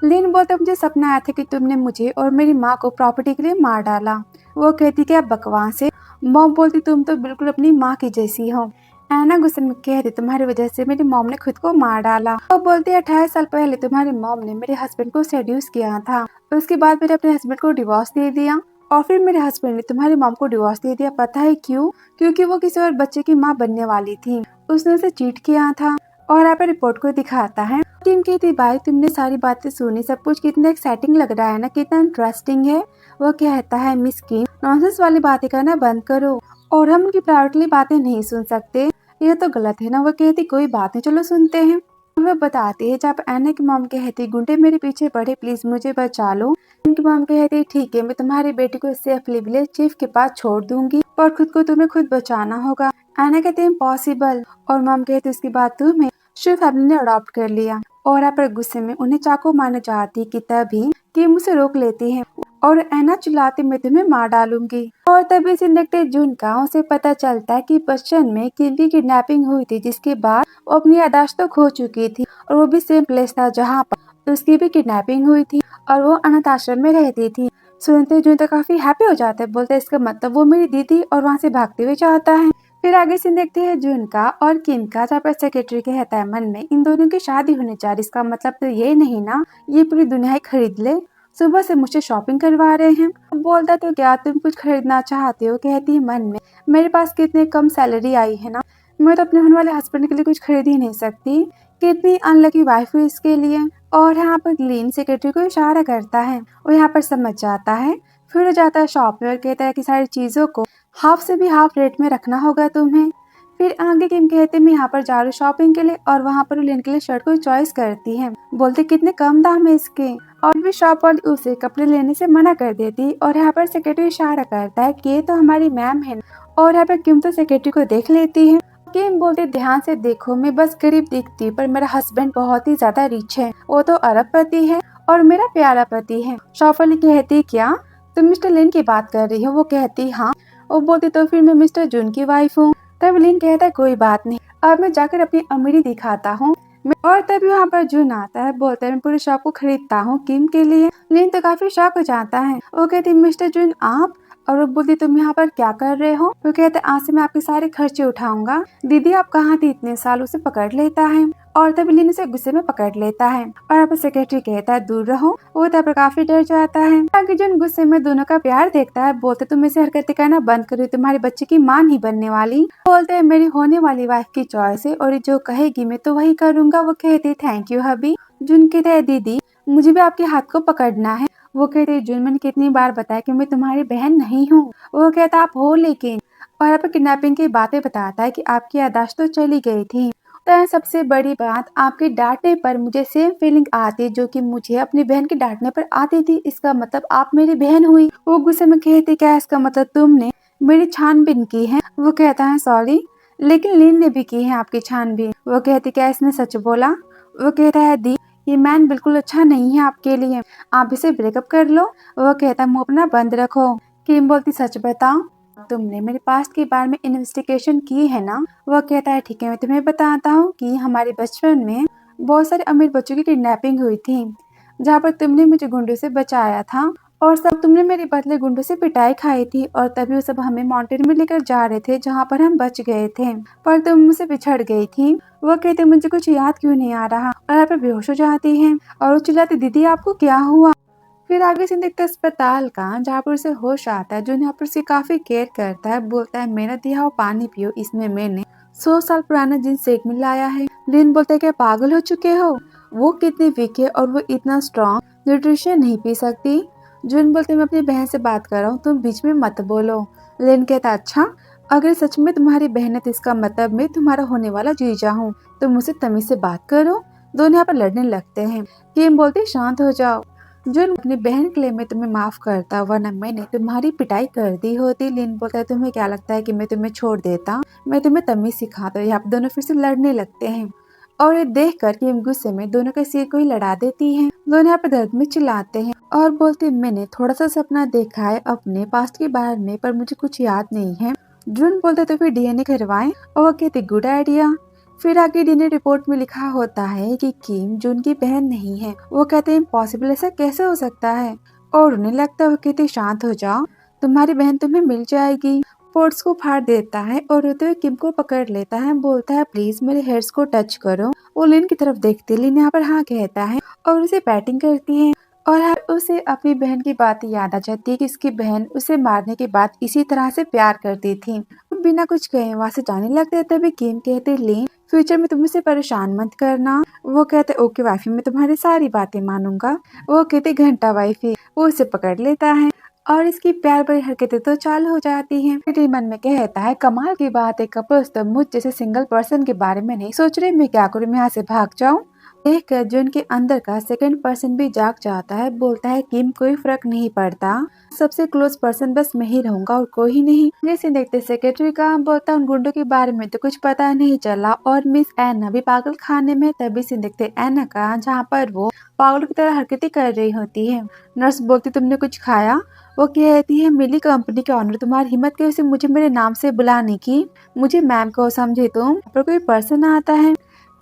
लिन बोलते मुझे सपना आया था कि तुमने मुझे और मेरी माँ को प्रॉपर्टी के लिए मार डाला। वो कहती क्या बकवास है। मॉम बोलती तुम तो बिल्कुल अपनी माँ की जैसी हो। एना गुस्से में कहती तुम्हारी वजह से मेरी मॉम ने खुद को मार डाला। वो बोलती 28 साल पहले तुम्हारी मॉम ने मेरे हस्बैंड को सेड्यूस किया था, उसके बाद मैंने अपने हस्बैंड को डिवोर्स दे दिया और फिर मेरे हस्बैंड ने तुम्हारी मॉम को डिवोर्स दे दिया। पता है क्यों? क्योंकि वो किसी और बच्चे की माँ बनने वाली थी, उसने उसे चीट किया था। और यहाँ पे रिपोर्ट को दिखाता है। टीम कहती भाई तुमने सारी बातें सुनी, सब कुछ कितना एक्साइटिंग लग रहा है ना, कितना इंटरेस्टिंग है। वो कहता है मिस किम नॉनसेंस वाली बातें करना बंद करो और हम उनकी प्राइवेटली बातें नहीं सुन सकते, ये तो गलत है ना। वो कहती कोई बात नहीं चलो सुनते हैं। वो बताती है जब एना की मॉम कहती गुंडे मेरे पीछे पड़े प्लीज मुझे बचा लो। इनकी मॉम कहती ठीक है मैं तुम्हारी बेटी को सेफली विलेज चीफ के पास छोड़ दूंगी और खुद को तुम्हें खुद बचाना होगा। एना कहती है इम्पॉसिबल। और मॉम कहती उसकी बात तुम्हें शिव फैमिली ने अडॉप्ट कर लिया। और यहाँ पर गुस्से में उन्हें चाकू मारने जाती कि तभी किम उसे रोक लेती है और एना चिल्लाती मैं तुम्हें मार डालूंगी। और तभी सीन देखते जून का उसे पता चलता है कि बच्चन में किम की किडनैपिंग हुई थी, जिसके बाद वो अपनी यादाश्त तो खो चुकी थी और वो भी सेम प्लेस था जहाँ पर उसकी भी किडनैपिंग हुई थी और वो अनाथ आश्रम में रहती थी। सुनते जून तो काफी हैप्पी हो जाता है, बोलते इसका मतलब वो मेरी दीदी और वहाँ से भागते हुए जाता है। फिर आगे सीन देखते हैं जून का और किम का, जहाँ पर सेक्रेटरी कहता है मन में इन दोनों की शादी होने जा रही, इसका मतलब तो ये नहीं ना ये पूरी दुनिया ही खरीद ले, सुबह से मुझे शॉपिंग करवा रहे हैं। बोलता तो क्या तुम कुछ खरीदना चाहते हो? कहती है मन में मेरे पास कितने कम सैलरी आई है ना, मैं तो अपने होने वाले हस्बैंड के लिए कुछ खरीद ही नहीं सकती, कितनी अनलकी वाइफ हुई इसके लिए। और यहाँ पर ग्लीन सेक्रेटरी को इशारा करता है, वो यहाँ पर समझ जाता है। फिर वो जाता है शॉप में और कहता है कि सारी चीजों को हाफ से भी हाफ रेट में रखना होगा तुम्हें। फिर आगे किम कहते मैं यहाँ पर जा रही शॉपिंग के लिए और वहाँ पर लेने के लिए शर्ट को चॉइस करती है, बोलते कितने कम दाम है इसके। और भी शॉप वाली उसे कपड़े लेने से मना कर देती और यहाँ पर सेक्रेटरी इशारा करता है कि ये तो हमारी मैम है। और यहाँ पर किम तो सेक्रेटरी को देख लेती है। किम बोलते ध्यान से देखो मैं बस गरीब दिखती पर मेरा हस्बैंड बहुत ही ज्यादा रिच है, वो तो अरबपति है और मेरा प्यारा पति है। शॉप वाली कहती क्या तुम मिस्टर लिन की बात कर रही हो? वो कहती हाँ। वो बोलती तो फिर मैं मिस्टर जून की वाइफ हूँ। तब लिन कहता है कोई बात नहीं, अब मैं जाकर अपनी अमीरी दिखाता हूँ। और तभी वहाँ पर जून आता है, बोलता है मैं पूरे शॉप को खरीदता हूँ किम के लिए। लिन तो काफी शॉक हो जाता है। वो कहती मिस्टर जून आप और वो बोलती तुम यहाँ पर क्या कर रहे हो? वो कहते आज से मैं आपके सारे खर्चे उठाऊंगा। दीदी आप कहाँ थी इतने साल? उसे पकड़ लेता है और तभी लिन उसे गुस्से में पकड़ लेता है और अब सेक्रेटरी कहता है दूर रहो। वो तब काफी डर जाता है। अर्जुन गुस्से में दोनों का प्यार देखता है। बोलते तुम ऐसे हरकतें करना बंद करो, तुम्हारे बच्चे की माँ नहीं बनने वाली। बोलते है मेरी होने वाली वाइफ की चॉइस है और जो कहेगी मैं तो वही करूंगा। वो कहती थैंक यू हबी। जुन कहता है दीदी मुझे भी आपके हाथ को पकड़ना है। वो कहते जुन मैंने कितनी बार बताया कि मैं तुम्हारी बहन नहीं हूँ। वो कहता आप हो लेकिन, और अब किडनैपिंग की बातें बताता है कि आपकी याददाश्त तो चली गई थी। तो सबसे बड़ी बात आपके डांटने पर मुझे सेम फीलिंग आती जो कि मुझे अपनी बहन के डांटने पर आती थी। इसका मतलब आप मेरी बहन हुई। वो गुस्से में कहती क्या इसका मतलब तुमने मेरी छानबीन की है? वो कहता है सॉरी लेकिन लिन ने भी की है आपकी छानबीन। वो कहती क्या इसने सच बोला? वो कहता है दी ये मैन बिल्कुल अच्छा नहीं है आपके लिए, आप इसे ब्रेकअप कर लो। वो कहता मुंह अपना बंद रखो। किम बोलती सच बताओ तुमने मेरे पास्ट के बारे में इन्वेस्टिगेशन की है ना? वो कहता है ठीक है मैं तुम्हें बताता हूँ कि हमारे बचपन में बहुत सारे अमीर बच्चों की किडनैपिंग हुई थी जहाँ पर तुमने मुझे गुंडों से बचाया था और सब तुमने मेरे बदले गुंडों से पिटाई खाई थी और तभी वो सब हमें माउंटेन में लेकर जा रहे थे जहाँ पर हम बच गए थे पर तुम मुझसे बिछड़ गई थी। वो कहते मुझे कुछ याद क्यों नहीं आ रहा और यहाँ पे बेहोश हो जाती है और वो चिल्लाती दीदी आपको क्या हुआ? फिर आगे से देखते अस्पताल का जहाँ पर उसे होश आता है। जो यहाँ पर उसे काफी केयर करता है। बोलता है मेरा दिया हुआ पानी पियो, इसमें मैंने 100 साल पुराना जिन सेक मिलाया है। लिन बोलता है क्या पागल हो चुके हो? वो कितनी वीक है और वो इतना स्ट्रॉन्ग न्यूट्रिशन नहीं पी सकती। जुन बोलते मैं अपनी बहन से बात कर रहा हूँ, तुम बीच में मत बोलो। लिन कहता अच्छा अगर सच में तुम्हारी बहन है तो इसका मतलब मैं तुम्हारा होने वाला जीजा हूँ, तो मुझसे तमीज से बात करो। दोनों यहाँ पर लड़ने लगते हैं। किम बोलती शांत हो जाओ। जुन अपनी बहन के लिए मैं तुम्हें माफ करता वरना मैंने तुम्हारी पिटाई कर दी होती। लिन बोलता है तुम्हें क्या लगता है कि मैं तुम्हें छोड़ देता? मैं तुम्हें तमीज सिखाता। यहाँ पे दोनों फिर से लड़ने लगते हैं और ये देख कर किम गुस्से में दोनों के सिर को ही लड़ा देती है। दोनों यहाँ पे दर्द में चिल्लाते हैं और बोलते मैंने थोड़ा सा सपना देखा है अपने पास्ट के बारे में पर मुझे कुछ याद नहीं है। जुन बोलते तो फिर डीएनए करवाएं और वो कहते गुड आइडिया। फिर आगे डीएनए रिपोर्ट में लिखा होता है कि किम जून की बहन नहीं है। वो कहते हैं इम्पॉसिबल, ऐसा कैसे हो सकता है? और उन्हें लगता है वो कहते शांत हो जाओ तुम्हारी बहन तुम्हें मिल जाएगी। पोर्ट्स को फाड़ देता है और रोते हुए किम को पकड़ लेता है। बोलता है प्लीज मेरे हेयर्स को टच करो। वो लिन की तरफ देखती है। लिन यहाँ पर हाँ कहता है और उसे बैटिंग करती है और उसे अपनी बहन की बात याद आ जाती है कि उसकी बहन उसे मारने के बाद इसी तरह से प्यार करती थी। बिना कुछ कहे वहाँ से जाने लगते तभी किम कहते लिन फ्यूचर में तुम इसे परेशान मत करना। वो कहते ओके वाइफी मैं तुम्हारी सारी बातें मानूंगा। वो कहते घंटा वाइफी। वो उसे पकड़ लेता है और इसकी प्यार भरी हरकतें तो चालू हो जाती हैं। फिर मन में कहता है कमाल की बात है कपल्स तो मुझ जैसे सिंगल पर्सन के बारे में नहीं सोच रहे, मैं क्या करूँ, मैं यहाँ से भाग जाऊँ? देखकर जुन के अंदर का सेकंड पर्सन भी जाग जाता है। बोलता है किम कोई फर्क नहीं पड़ता, सबसे क्लोज पर्सन बस मैं ही रहूंगा और कोई नहीं। जैसे देखते सेक्रेटरी का बोलता उन गुंडों के बारे में तो कुछ पता नहीं चला और मिस एना भी पागल खाने में। तभी से देखते एना का जहाँ पर वो पागल की तरह हरकतें कर रही होती है। नर्स बोलती तुमने कुछ खाया? वो कहती है मिली कंपनी के ऑनर तुम्हारी हिम्मत कैसे मुझे मेरे नाम से बुलाने की? मुझे मैम को समझे तुम? पर कोई पर्सन आता है।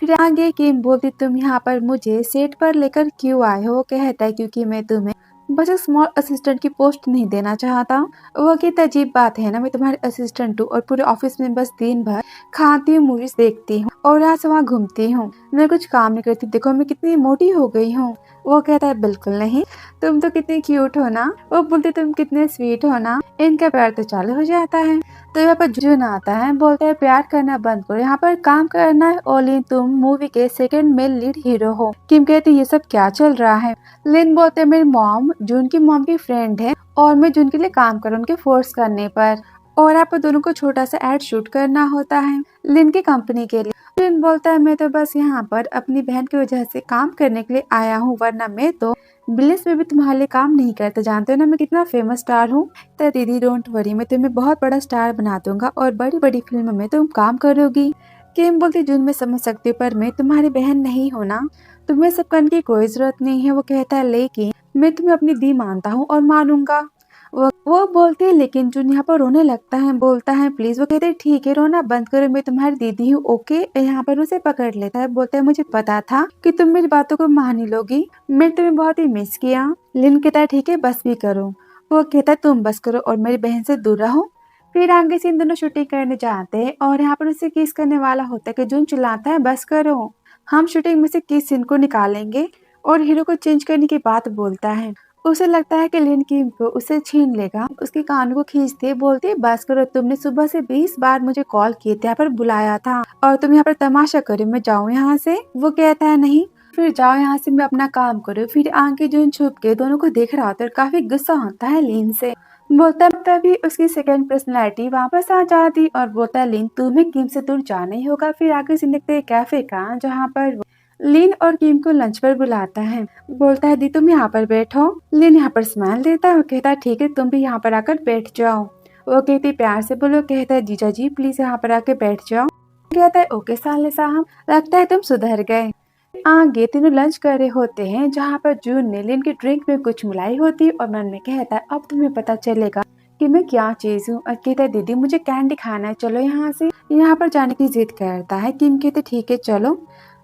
फिर आगे किम बोलती तुम यहाँ पर मुझे सेट पर लेकर क्यों आए हो? वो कहता है क्योंकि मैं तुम्हें बस एक स्मॉल असिस्टेंट की पोस्ट नहीं देना चाहता। वो कहता अजीब बात है ना, मैं तुम्हारे असिस्टेंट हूँ और पूरे ऑफिस में बस दिन भर खाती हूँ, मूवीज देखती हूँ और यहाँ से वहाँ घूमती हूँ, मैं कुछ काम नहीं करती। देखो मैं कितनी मोटी हो गई हूँ। वो कहता है बिल्कुल नहीं, तुम तो कितनी क्यूट हो ना। वो बोलती तुम कितने स्वीट हो ना। इनका प्यार तो चालू हो जाता है। तो यहाँ पर जुन आता है, बोलता है प्यार करना बंद करो, यहाँ पर काम करना है। ओली तुम मूवी के सेकंड मेल लीड हीरो हो। किम कहती ये सब क्या चल रहा है? लिन बोलते मेरी मॉम जून की मॉम की फ्रेंड है और मैं जून के लिए काम करूँ उनके फोर्स करने पर, और आप दोनों को छोटा सा एड शूट करना होता है लिन की कंपनी के लिए। लिन बोलता है मैं तो बस यहाँ पर अपनी बहन की वजह से काम करने के लिए आया हूँ, वरना मैं तो बिजनेस में भी तुम्हारे लिए काम नहीं करता। जानते हो ना मैं कितना फेमस स्टार हूँ। तो दीदी डोंट वरी, मैं तुम्हें बहुत बड़ा स्टार बना दूंगा और बड़ी बड़ी फिल्म में तुम काम करोगी। किम बोलती जून मैं समझ सकती हूँ पर मैं तुम्हारी बहन नहीं हूँ ना, तुम्हें सब करने की कोई जरूरत नहीं है। वो कहता है लेकिन मैं तुम्हें अपनी दी मानता हूँ और मानूंगा। वो बोलती है लेकिन जून यहाँ पर रोने लगता है। बोलता है प्लीज। वो कहते हैं ठीक है रोना बंद करो, मैं तुम्हारी दीदी हूँ ओके। यहाँ पर उसे पकड़ लेता है। बोलता है मुझे पता था कि तुम मेरी बातों को मान ही लोगी, मैं तुम्हें बहुत ही मिस किया। लिन कहता है ठीक है बस भी करो। वो कहता है तुम बस करो और मेरी बहन से दूर रहो। फिर आगे से इन दोनों शूटिंग करने जाते हैं और यहाँ पर उसे किस करने वाला होता है कि जून चिल्लाता है बस करो, हम शूटिंग में से किस सीन को निकालेंगे। और हीरो को चेंज करने की बात बोलता है। उसे लगता है कि लिन किम को उसे छीन लेगा। उसके कान को खींचते बोलती है बस करो, तुमने सुबह से 20 बार मुझे कॉल किए थे, यहाँ पर बुलाया था और तुम यहाँ पर तमाशा करो, मैं जाऊँ यहाँ से। वो कहता है नहीं, फिर जाओ यहाँ से, मैं अपना काम करूँ। फिर आगे जून छुप के दोनों को देख रहा होता है और काफी गुस्सा होता है लिन से। बोलता है तभी उसकी सेकंड पर्सनैलिटी वापस आ जाती और बोलता है लिन तुम्हें किम से दूर जाना ही होगा। फिर आगे से देखते हैं कैफे का, जहाँ पर लिन और किम को लंच पर बुलाता है। बोलता है दी तुम यहाँ पर बैठो। लिन यहाँ पर स्माइल देता है और कहता है ठीक है, तुम भी यहाँ पर आकर बैठ जाओ। वो कहती प्यार से बोलो। कहता है जीजा जी प्लीज यहाँ पर आके बैठ जाओ। कहता है ओके साले साहब, लगता है तुम सुधर गए। आगे तीनों लंच कर रहे होते हैं, जहाँ पर जून ने लिन की ड्रिंक में कुछ मिलाई होती है और मन में कहता है अब तुम्हें पता चलेगा कि मैं क्या चीज हूँ। और कहता है दीदी मुझे कैंडी खाना है, चलो यहाँ से। यहाँ पर जाने की जिद करता है। किम कहते ठीक है चलो।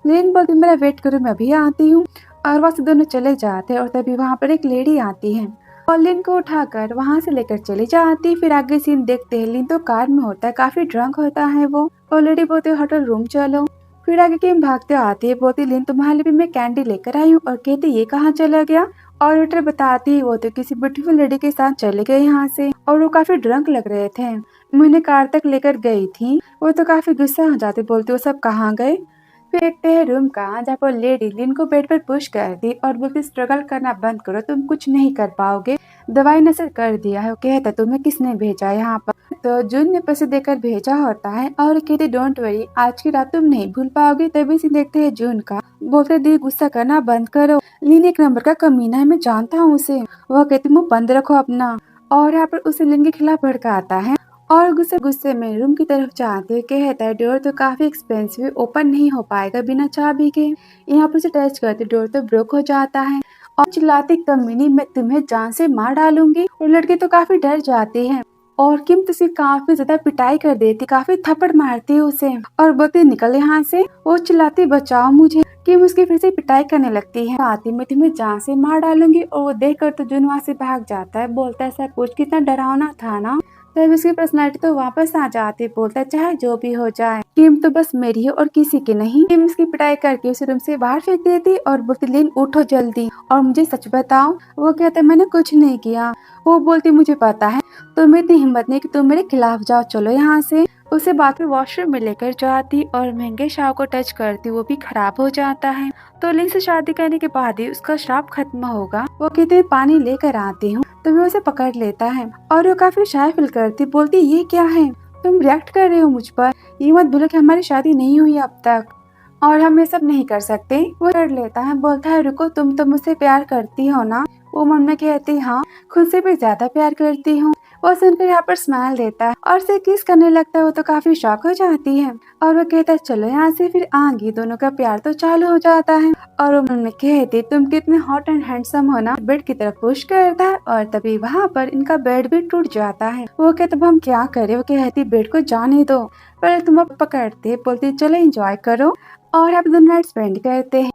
लिन बोलती मेरा वेट करो, मैं भी आती हूँ। और वहाँ से दोनों चले जाते हैं और तभी वहाँ पर एक लेडी आती है और लिन को उठाकर वहाँ से लेकर चली जाती। फिर आगे सीन देखते हैं, लिन तो कार में होता है, काफी ड्रंक होता है वो। और लेडी बोलती होटल रूम चलो। फिर आगे किम भागते आती है, बोलती लिन तुम्हारे लिए भी मैं कैंडी लेकर आई हूँ। और कहती ये कहाँ चला गया। और वेटर बताती है वो तो किसी ब्यूटीफुल लेडी के साथ चले गए यहाँ से और वो काफी ड्रंक लग रहे थे, मैंने कार तक लेकर गई थी। वो तो काफी गुस्सा हो जाती, बोलती वो सब कहाँ गए। फिर देखते हैं रूम का, जहाँ पर लेडी लिन को बेड पर पुश कर दी और बोलती स्ट्रगल करना बंद करो, तुम कुछ नहीं कर पाओगे, दवाई नशर कर दिया है। वो कहता तुम्हें किसने भेजा यहाँ पर। तो जून ने पैसे देकर भेजा होता है और कहते डोंट वरी, आज की रात तुम नहीं भूल पाओगे। तभी से देखते हैं जून का, बोलते दी गुस्सा करना बंद करो, लिन एक नंबर का कमीना है, मैं जानता हूँ उसे। वह कहती मुँह बंद रखो अपना। और यहाँ पर उसे लिन के खिलाफ भड़काता है और गुस्से गुस्से में रूम की तरफ जाते हुए कहता है डोर तो काफी एक्सपेंसिव, ओपन नहीं हो पाएगा बिना चाबी के। यहाँ पर उसे टच करते डोर तो ब्रोक हो जाता है और चिल्लाती कमीनी मैं तुम्हें जान से मार डालूंगी। और लड़की तो काफी डर जाती है और किम तो उसकी काफी ज्यादा पिटाई कर देती, काफी थप्पड़ मारती है उसे और बोलती निकल यहाँ से। वो चिल्लाती बचाओ मुझे। किम उसकी फिर से पिटाई करने लगती है, आती मैं तुम्हें जान से मार डालूंगी। और वो देख कर तो जून वहाँ से भाग जाता है, बोलता है सब कुछ कितना डरावना था ना। तब उसकी पर्सनालिटी तो वापस आ जाती, बोलता है चाहे जो भी हो जाए किम तो बस मेरी है और किसी की नहीं। किम उसकी पिटाई करके उसे रूम से बाहर फेंक देती और बोलती लिन उठो जल्दी और मुझे सच बताओ। वो कहता है मैंने कुछ नहीं किया। वो बोलती मुझे पता है, तुम्हें इतनी हिम्मत नहीं कि तुम मेरे खिलाफ जाओ, चलो यहाँ से। उसे बाथरूम वॉशरूम में लेकर जाती और महंगे शाव को टच करती, वो भी खराब हो जाता है। तो लिन से शादी करने के बाद ही उसका श्राप खत्म होगा। वो कहते पानी लेकर आती हूँ, तो वो उसे पकड़ लेता है और वो काफी शाय फील करती, बोलती ये क्या है, तुम रिएक्ट कर रहे हो मुझ पर, ये मत भूलो कि हमारी शादी नहीं हुई अब तक और हम ये सब नहीं कर सकते। वो कर लेता है, बोलता है रुको तुम तो मुझसे प्यार करती हो ना। वो मन में कहती हाँ खुद से भी ज्यादा प्यार करती हूँ। वो सुनकर यहाँ पर स्माइल देता है और से किस करने लगता है। वो तो काफी शॉक हो जाती है और वो कहता है चलो यहाँ से। फिर आगे दोनों का प्यार तो चालू हो जाता है और वो मन में कहती तुम कितने हॉट एंड हैंडसम हो ना। बेड की तरफ पुश करता है और तभी वहाँ पर इनका बेड भी टूट जाता है। वो कहते अब हम क्या करें। वो कहती बेड को जाने दो, पहले तुम अब पकड़ते, बोलती चलो एंजॉय करो और आप दोनों नाइट स्पेंड करते हैं।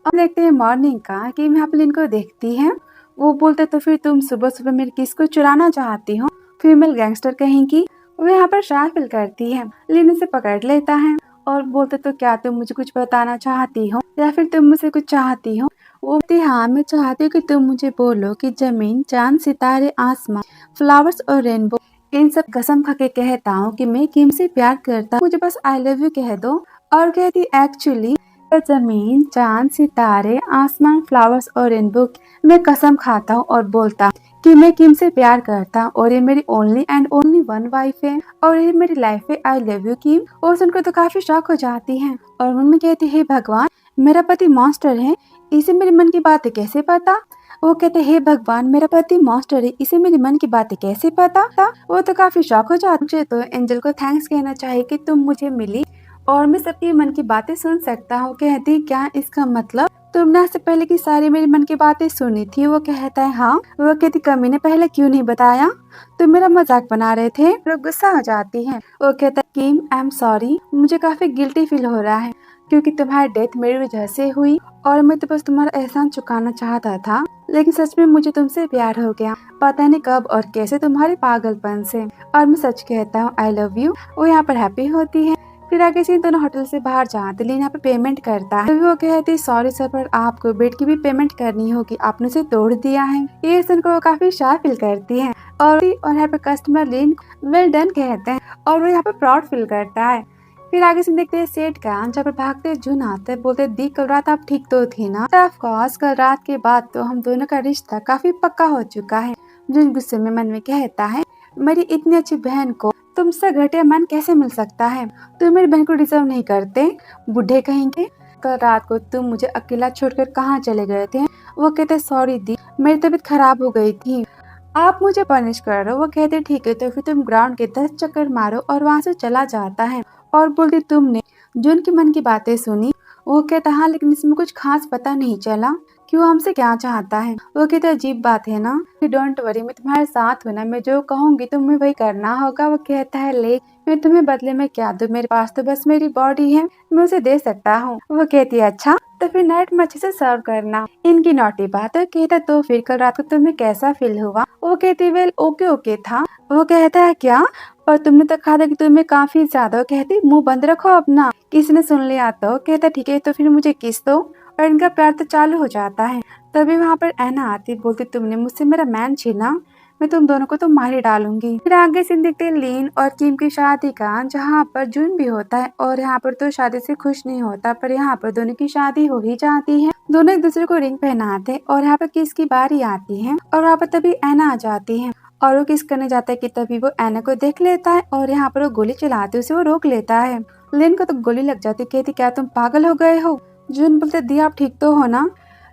और देखते हैं मॉर्निंग का कि यहाँ पर इनको देखती है। वो बोलते तो फिर तुम सुबह सुबह मेरी किस को चुराना चाहती हो, फीमेल गैंगस्टर कहेंगी। वो यहाँ पर शाय फील करती है, लिन से पकड़ लेता है और बोलते तो क्या तुम मुझे कुछ बताना चाहती हो या फिर तुम मुझसे कुछ चाहती हो। वो बोलती हाँ मैं चाहती हूँ कि तुम मुझे बोलो कि जमीन चांद सितारे आसमान फ्लावर्स और रेनबो इन सब कसम खा के कहता हूँ कि मैं किम से प्यार करता हूँ, मुझे बस आई लव यू कह दो। और कहती एक्चुअली जमीन चांद सितारे आसमान फ्लावर्स और रेनबो मैं कसम खाता हूँ और बोलता कि मैं किम से प्यार करता हूँ और ये मेरी only and only one wife है और ये मेरी लाइफ है, आई लव यू किम। और सुनकर तो काफी शॉक हो जाती है और मन में कहती है भगवान मेरा पति मॉन्स्टर है, इसे मेरे मन की बातें कैसे पता। वो कहते हे भगवान मेरा पति मॉन्स्टर है, इसे मेरे मन की बातें कैसे पता था। वो तो काफी शॉक हो जाती। मुझे तो एंजल को थैंक्स कहना चाहिए कि तुम मुझे मिली और मैं सबकी मन की बातें सुन सकता हूँ। कहती क्या इसका मतलब तुमने इससे पहले की सारी मेरी मन की बातें सुनी थी। वो कहता है हाँ। वो कहती कमी ने पहले क्यों नहीं बताया, तुम मेरा मजाक बना रहे थे। वो गुस्सा हो जाती है। वो कहता है किम आई एम सॉरी, मुझे काफी गिल्टी फील हो रहा है क्योंकि तुम्हारी डेथ मेरी वजह से हुई और मैं तो बस तुम्हारा एहसान चुकाना चाहता था, लेकिन सच में मुझे तुमसे प्यार हो गया, पता नहीं कब और कैसे तुम्हारे पागलपन से। और मैं सच कहता हूँ आई लव यू। वो यहाँ पर हैप्पी होती है। फिर आगे से दोनों होटल से बाहर जाते लेकिन यहाँ पे पेमेंट करता है। तभी वो कहती सॉरी सर पर आपको बेड की भी पेमेंट करनी होगी, आपने उसे तोड़ दिया है। ये सुनकर वो काफी शाय फील करती है और यहाँ पे कस्टमर लिन वेल डन कहते हैं और वो यहाँ पे प्राउड फील करता है। फिर आगे से देखते हैं सेठ का जब भागते जून आते बोलते दी कल रात आप ठीक तो थी ना। ऑफ कोर्स कल रात के बाद तो हम दोनों का रिश्ता काफी पक्का हो चुका है। जून गुस्से में मन में कहता है मेरी इतनी अच्छी बहन को तुमसे घटिया मन कैसे मिल सकता है, तुम मेरी बहन को डिजर्व नहीं करते, बुढ़े कहेंगे। कल रात को तुम मुझे अकेला छोड़कर कहाँ चले गए थे। वो कहते सॉरी दी मेरी तबीयत खराब हो गई थी, आप मुझे पनिश कर रहे हो। वो कहते ठीक है तो फिर तुम ग्राउंड के 10 चक्कर मारो और वहाँ से चला जाता है और बोलती तुमने जून के मन की बातें सुनी। वो कहता हाँ लेकिन इसमें कुछ खास पता नहीं चला क्यों हमसे क्या चाहता है। वो कहता अजीब बात है ना। डोंट वरी मैं तुम्हारे साथ हूँ ना, मैं जो कहूँगी तुम्हें वही करना होगा। वो कहता है ले मैं तुम्हें बदले में क्या दूँ, मेरे पास तो बस मेरी बॉडी है, मैं उसे दे सकता हूँ। वो कहती है अच्छा तो फिर नाइट में अच्छे से सर्व करना। इनकी नोटी बात है। कहता तो फिर कल रात को तुम्हें कैसा फील हुआ। वो कहती वेल ओके ओके था। वो कहता है क्या और तुमने तो कहा था कि तुम्हें काफी ज्यादा। वो कहती मुंह बंद रखो अपना, किसी ने सुन लिया तो। कहता ठीक है तो फिर मुझे किस दो और इनका प्यार तो चालू हो जाता है। तभी वहाँ पर ऐना आती बोलती तुमने मुझसे मेरा मैन छीना, मैं तुम दोनों को तो मार ही डालूंगी। फिर आगे से देखते हैं लीन और किम की शादी का जहाँ पर जून भी होता है और यहाँ पर तो शादी से खुश नहीं होता पर यहाँ पर दोनों की शादी हो ही जाती है। दोनों एक दूसरे को रिंग पहनाते और यहाँ पर किस की बारी आती है और वहाँ पर तभी ऐना आ जाती है और वो किस करने जाता है कि तभी वो ऐना को देख लेता है और यहाँ पर वो गोली चलाते उसे वो रोक लेता है। लिन को तो गोली लग जाती, कहती क्या तुम पागल हो गए हो। जून बोलते दी आप ठीक तो हो ना।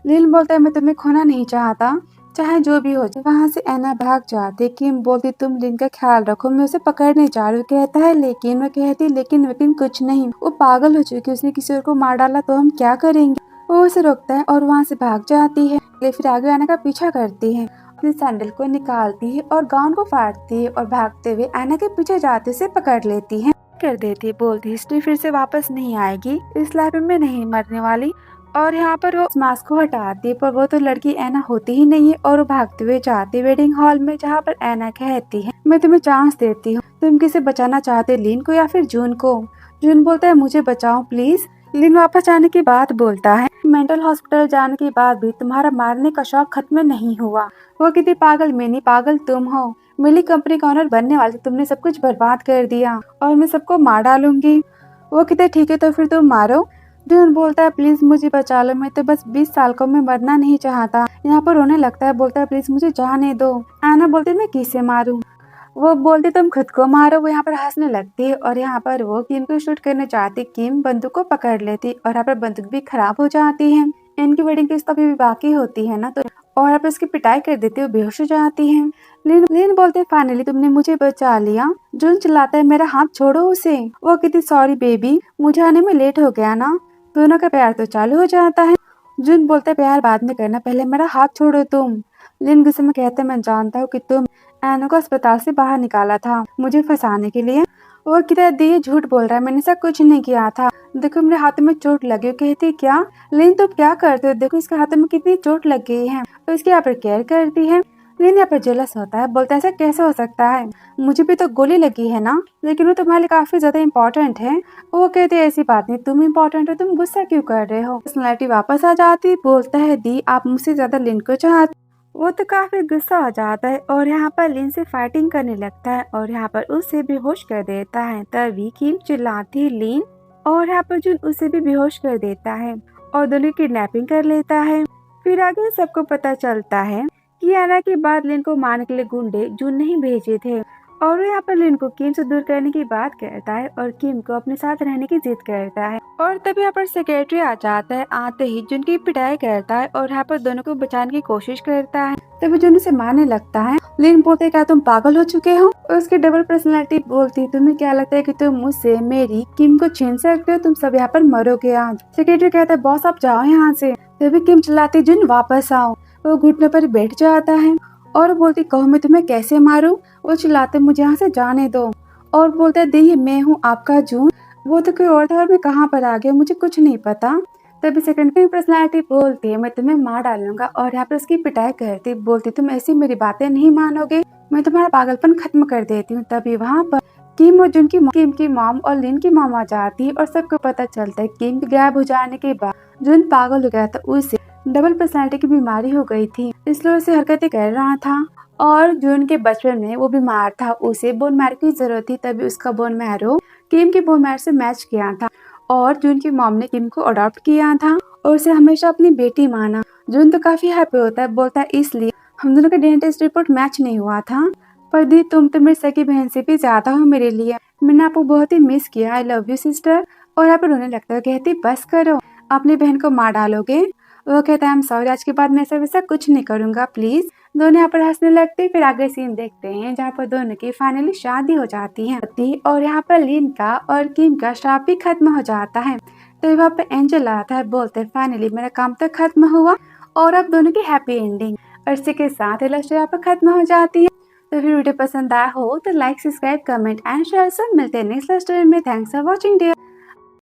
लिन बोलता है मैं तुम्हें खोना नहीं चाहता चाहे जो भी हो जाए। वहाँ से ऐना भाग जाती। किम बोलती तुम लिन का ख्याल रखो, मैं उसे पकड़ने जा रही हूँ। कहता है लेकिन। वो कहती लेकिन कुछ नहीं, वो पागल हो चुकी, उसने किसी और को मार डाला तो हम क्या करेंगे। वो उसे रोकता है और वहाँ से भाग जाती है। फिर आगे ऐना का पीछा करती है, अपनी सैंडल को निकालती है और गाउन को फाड़ती है और भागते हुए ऐना के पीछे जाते उसे पकड़ लेती है, कर देती। बोलती हिस्ट्री फिर से वापस नहीं आएगी, इस लाइफ में नहीं मरने वाली। और यहाँ पर वो मास्क को हटाती है पर वो तो लड़की ऐना होती ही नहीं है और वो भागते हुए जाती वेडिंग हॉल में जहाँ पर ऐना कहती है मैं तुम्हें चांस देती हूँ, तुम किसे बचाना चाहते लीन को या फिर जून को। जून बोलता है मुझे बचाओ प्लीज। लिन वापस जाने के बाद बोलता है मेंटल हॉस्पिटल जाने के बाद भी तुम्हारा मारने का शौक खत्म नहीं हुआ। वो कितनी पागल मैं नहीं पागल तुम हो, मेरी कंपनी का ऑनर बनने वाले तुमने सब कुछ बर्बाद कर दिया और मैं सबको मार डालूंगी। वो कहते ठीक है तो फिर तुम मारो। जून बोलता है प्लीज मुझे बचा लो, मैं तो बस 20 साल को मैं मरना नहीं चाहता। यहाँ पर रोने लगता है, बोलता है प्लीज मुझे जाने दो। ऐना बोलती मैं किसे मारूं। वो बोलती तुम खुद को मारो। वो यहाँ पर हंसने लगती है और यहाँ पर वो किम को शूट करने चाहती। किम बंदूक को पकड़ लेती और यहाँ पर बंदूक भी खराब हो जाती है। इनकी वेडिंग किस्त अभी भी बाकी होती है ना, तो और यहाँ पर उसकी पिटाई कर देती है, बेहोश हो जाती है। लिन बोलते फाइनली तुमने मुझे बचा लिया। जून चिल्लाता है मेरा हाथ छोड़ो उसे। वो कहती सॉरी बेबी मुझे आने में लेट हो गया ना। दोनों का प्यार तो चालू हो जाता है। जून बोलते प्यार बाद में करना, पहले मेरा हाथ छोड़ो तुम। लिन गुस्से में कहते मैं जानता हूँ कि तुम ऐना को अस्पताल से बाहर निकाला था मुझे फंसाने के लिए। वो कितना दी झूठ बोल रहा है, मैंने ऐसा कुछ नहीं किया था, देखो मेरे हाथ में चोट लगी। कहती क्या लिन तुम क्या करते हो, देखो इसके हाथ में कितनी चोट लग गई है। तो इसकी यहाँ पर केयर करती है। लिन यहाँ पर जेलस होता है, बोलता है ऐसा कैसे हो सकता है, मुझे भी तो गोली लगी है ना, लेकिन वो तुम्हारे लिए काफी ज्यादा इम्पोर्टेंट है। वो कहते हैं ऐसी बात नहीं, तुम इम्पोर्टेंट हो, तुम गुस्सा क्यों कर रहे हो। पर्सनैलिटी वापस आ जाती। बोलता है दी आप मुझसे ज्यादा लिन को चाहते। वो तो काफी गुस्सा हो जाता है और यहाँ पर लिन से फाइटिंग करने लगता है और यहाँ पर उसे बेहोश कर देता है। तभी किम चिल्लाती है लिन और यहाँ पर जून उसे भी बेहोश कर देता है और दोनों किडनैपिंग कर लेता है। फिर आगे सबको पता चलता है कि ऐना के बाद लिन को मारने के लिए गुंडे जून नहीं भेजे थे और वो यहाँ पर लिन को किम से दूर करने की बात करता है और किम को अपने साथ रहने की जिद करता है। और तभी यहाँ पर सेक्रेटरी आ जाता है। आते ही जून की पिटाई करता है और यहाँ पर दोनों को बचाने की कोशिश करता है। तभी जून उसे मारने लगता है। लिन बोलते क्या तुम पागल हो चुके हो। और उसकी डबल पर्सनैलिटी बोलती तुम्हें क्या लगता है कि तुम मुझसे मेरी किम को छीन सकते हो, तुम सब यहाँ पर मरोगे आज। सेक्रेटरी कहता है बॉस आप जाओ यहाँ से। तभी किम चिल्लाती जून वापस आओ। वो घुटने पर बैठ जाता है और बोलती कहो मैं तुम्हें कैसे मारूं। वो चिल्लाते मुझे यहाँ से जाने दो और बोलते देखिए मैं हूँ आपका जून, वो तो कोई और था और मैं कहाँ पर आ गया मुझे कुछ नहीं पता। तभी सेकंड पर्सनालिटी बोलती है मैं तुम्हें मार डालूंगा, और यहाँ पर उसकी पिटाई करती बोलती तुम ऐसी मेरी बातें नहीं मानोगे, मैं तुम्हारा पागलपन खत्म कर देती हूँ। तभी वहाँ पर किम और किम की मॉम और लिन की मॉम आ जाती है और सबको पता चलता है किम के गायब हो जाने के बाद जुन पागल हो गया था, उसे डबल पर्सनालिटी की बीमारी हो गई थी, इसलिए उसे हरकतें कर रहा था। और जुन के बचपन में वो बीमार था, उसे बोन मैरो की जरूरत थी, तभी उसका बोन मैरो किम के बोन मैरो से मैच किया था और जुन की मॉम ने किम को अडॉप्ट किया था और उसे हमेशा अपनी बेटी माना। जुन तो काफी हैप्पी होता है, बोलता है इसलिए हम दोनों का डीएनए टेस्ट रिपोर्ट मैच नहीं हुआ था, पर दी तुम तो मेरी सगी बहन से भी ज्यादा हो मेरे लिए, मैंने आपको बहुत ही मिस किया, आई लव यू सिस्टर। और यहाँ पर रोने लगता है, कहती बस करो, अपनी बहन को मार डालोगे। वो कहता है आई एम सॉरी, आज के बाद मैं ऐसा वैसा कुछ नहीं करूंगा प्लीज। दोनों यहाँ पर हंसने लगते, फिर आगे सीन देखते हैं जहाँ पर दोनों की फाइनली शादी हो जाती है और यहाँ पर लिन का और किम का श्राप भी खत्म हो जाता है। तो वहाँ पर एंजल आता है, बोलते हैं फाइनली मेरा काम तो खत्म हुआ और अब दोनों की हैप्पी एंडिंग। और इसी के साथ लव स्टोरी यहाँ पर खत्म हो जाती है। तो फिर वीडियो पसंद आया हो तो like subscribe comment and share. सब मिलते हैं नेक्स्ट स्टोरी में। Thanks for watching dear.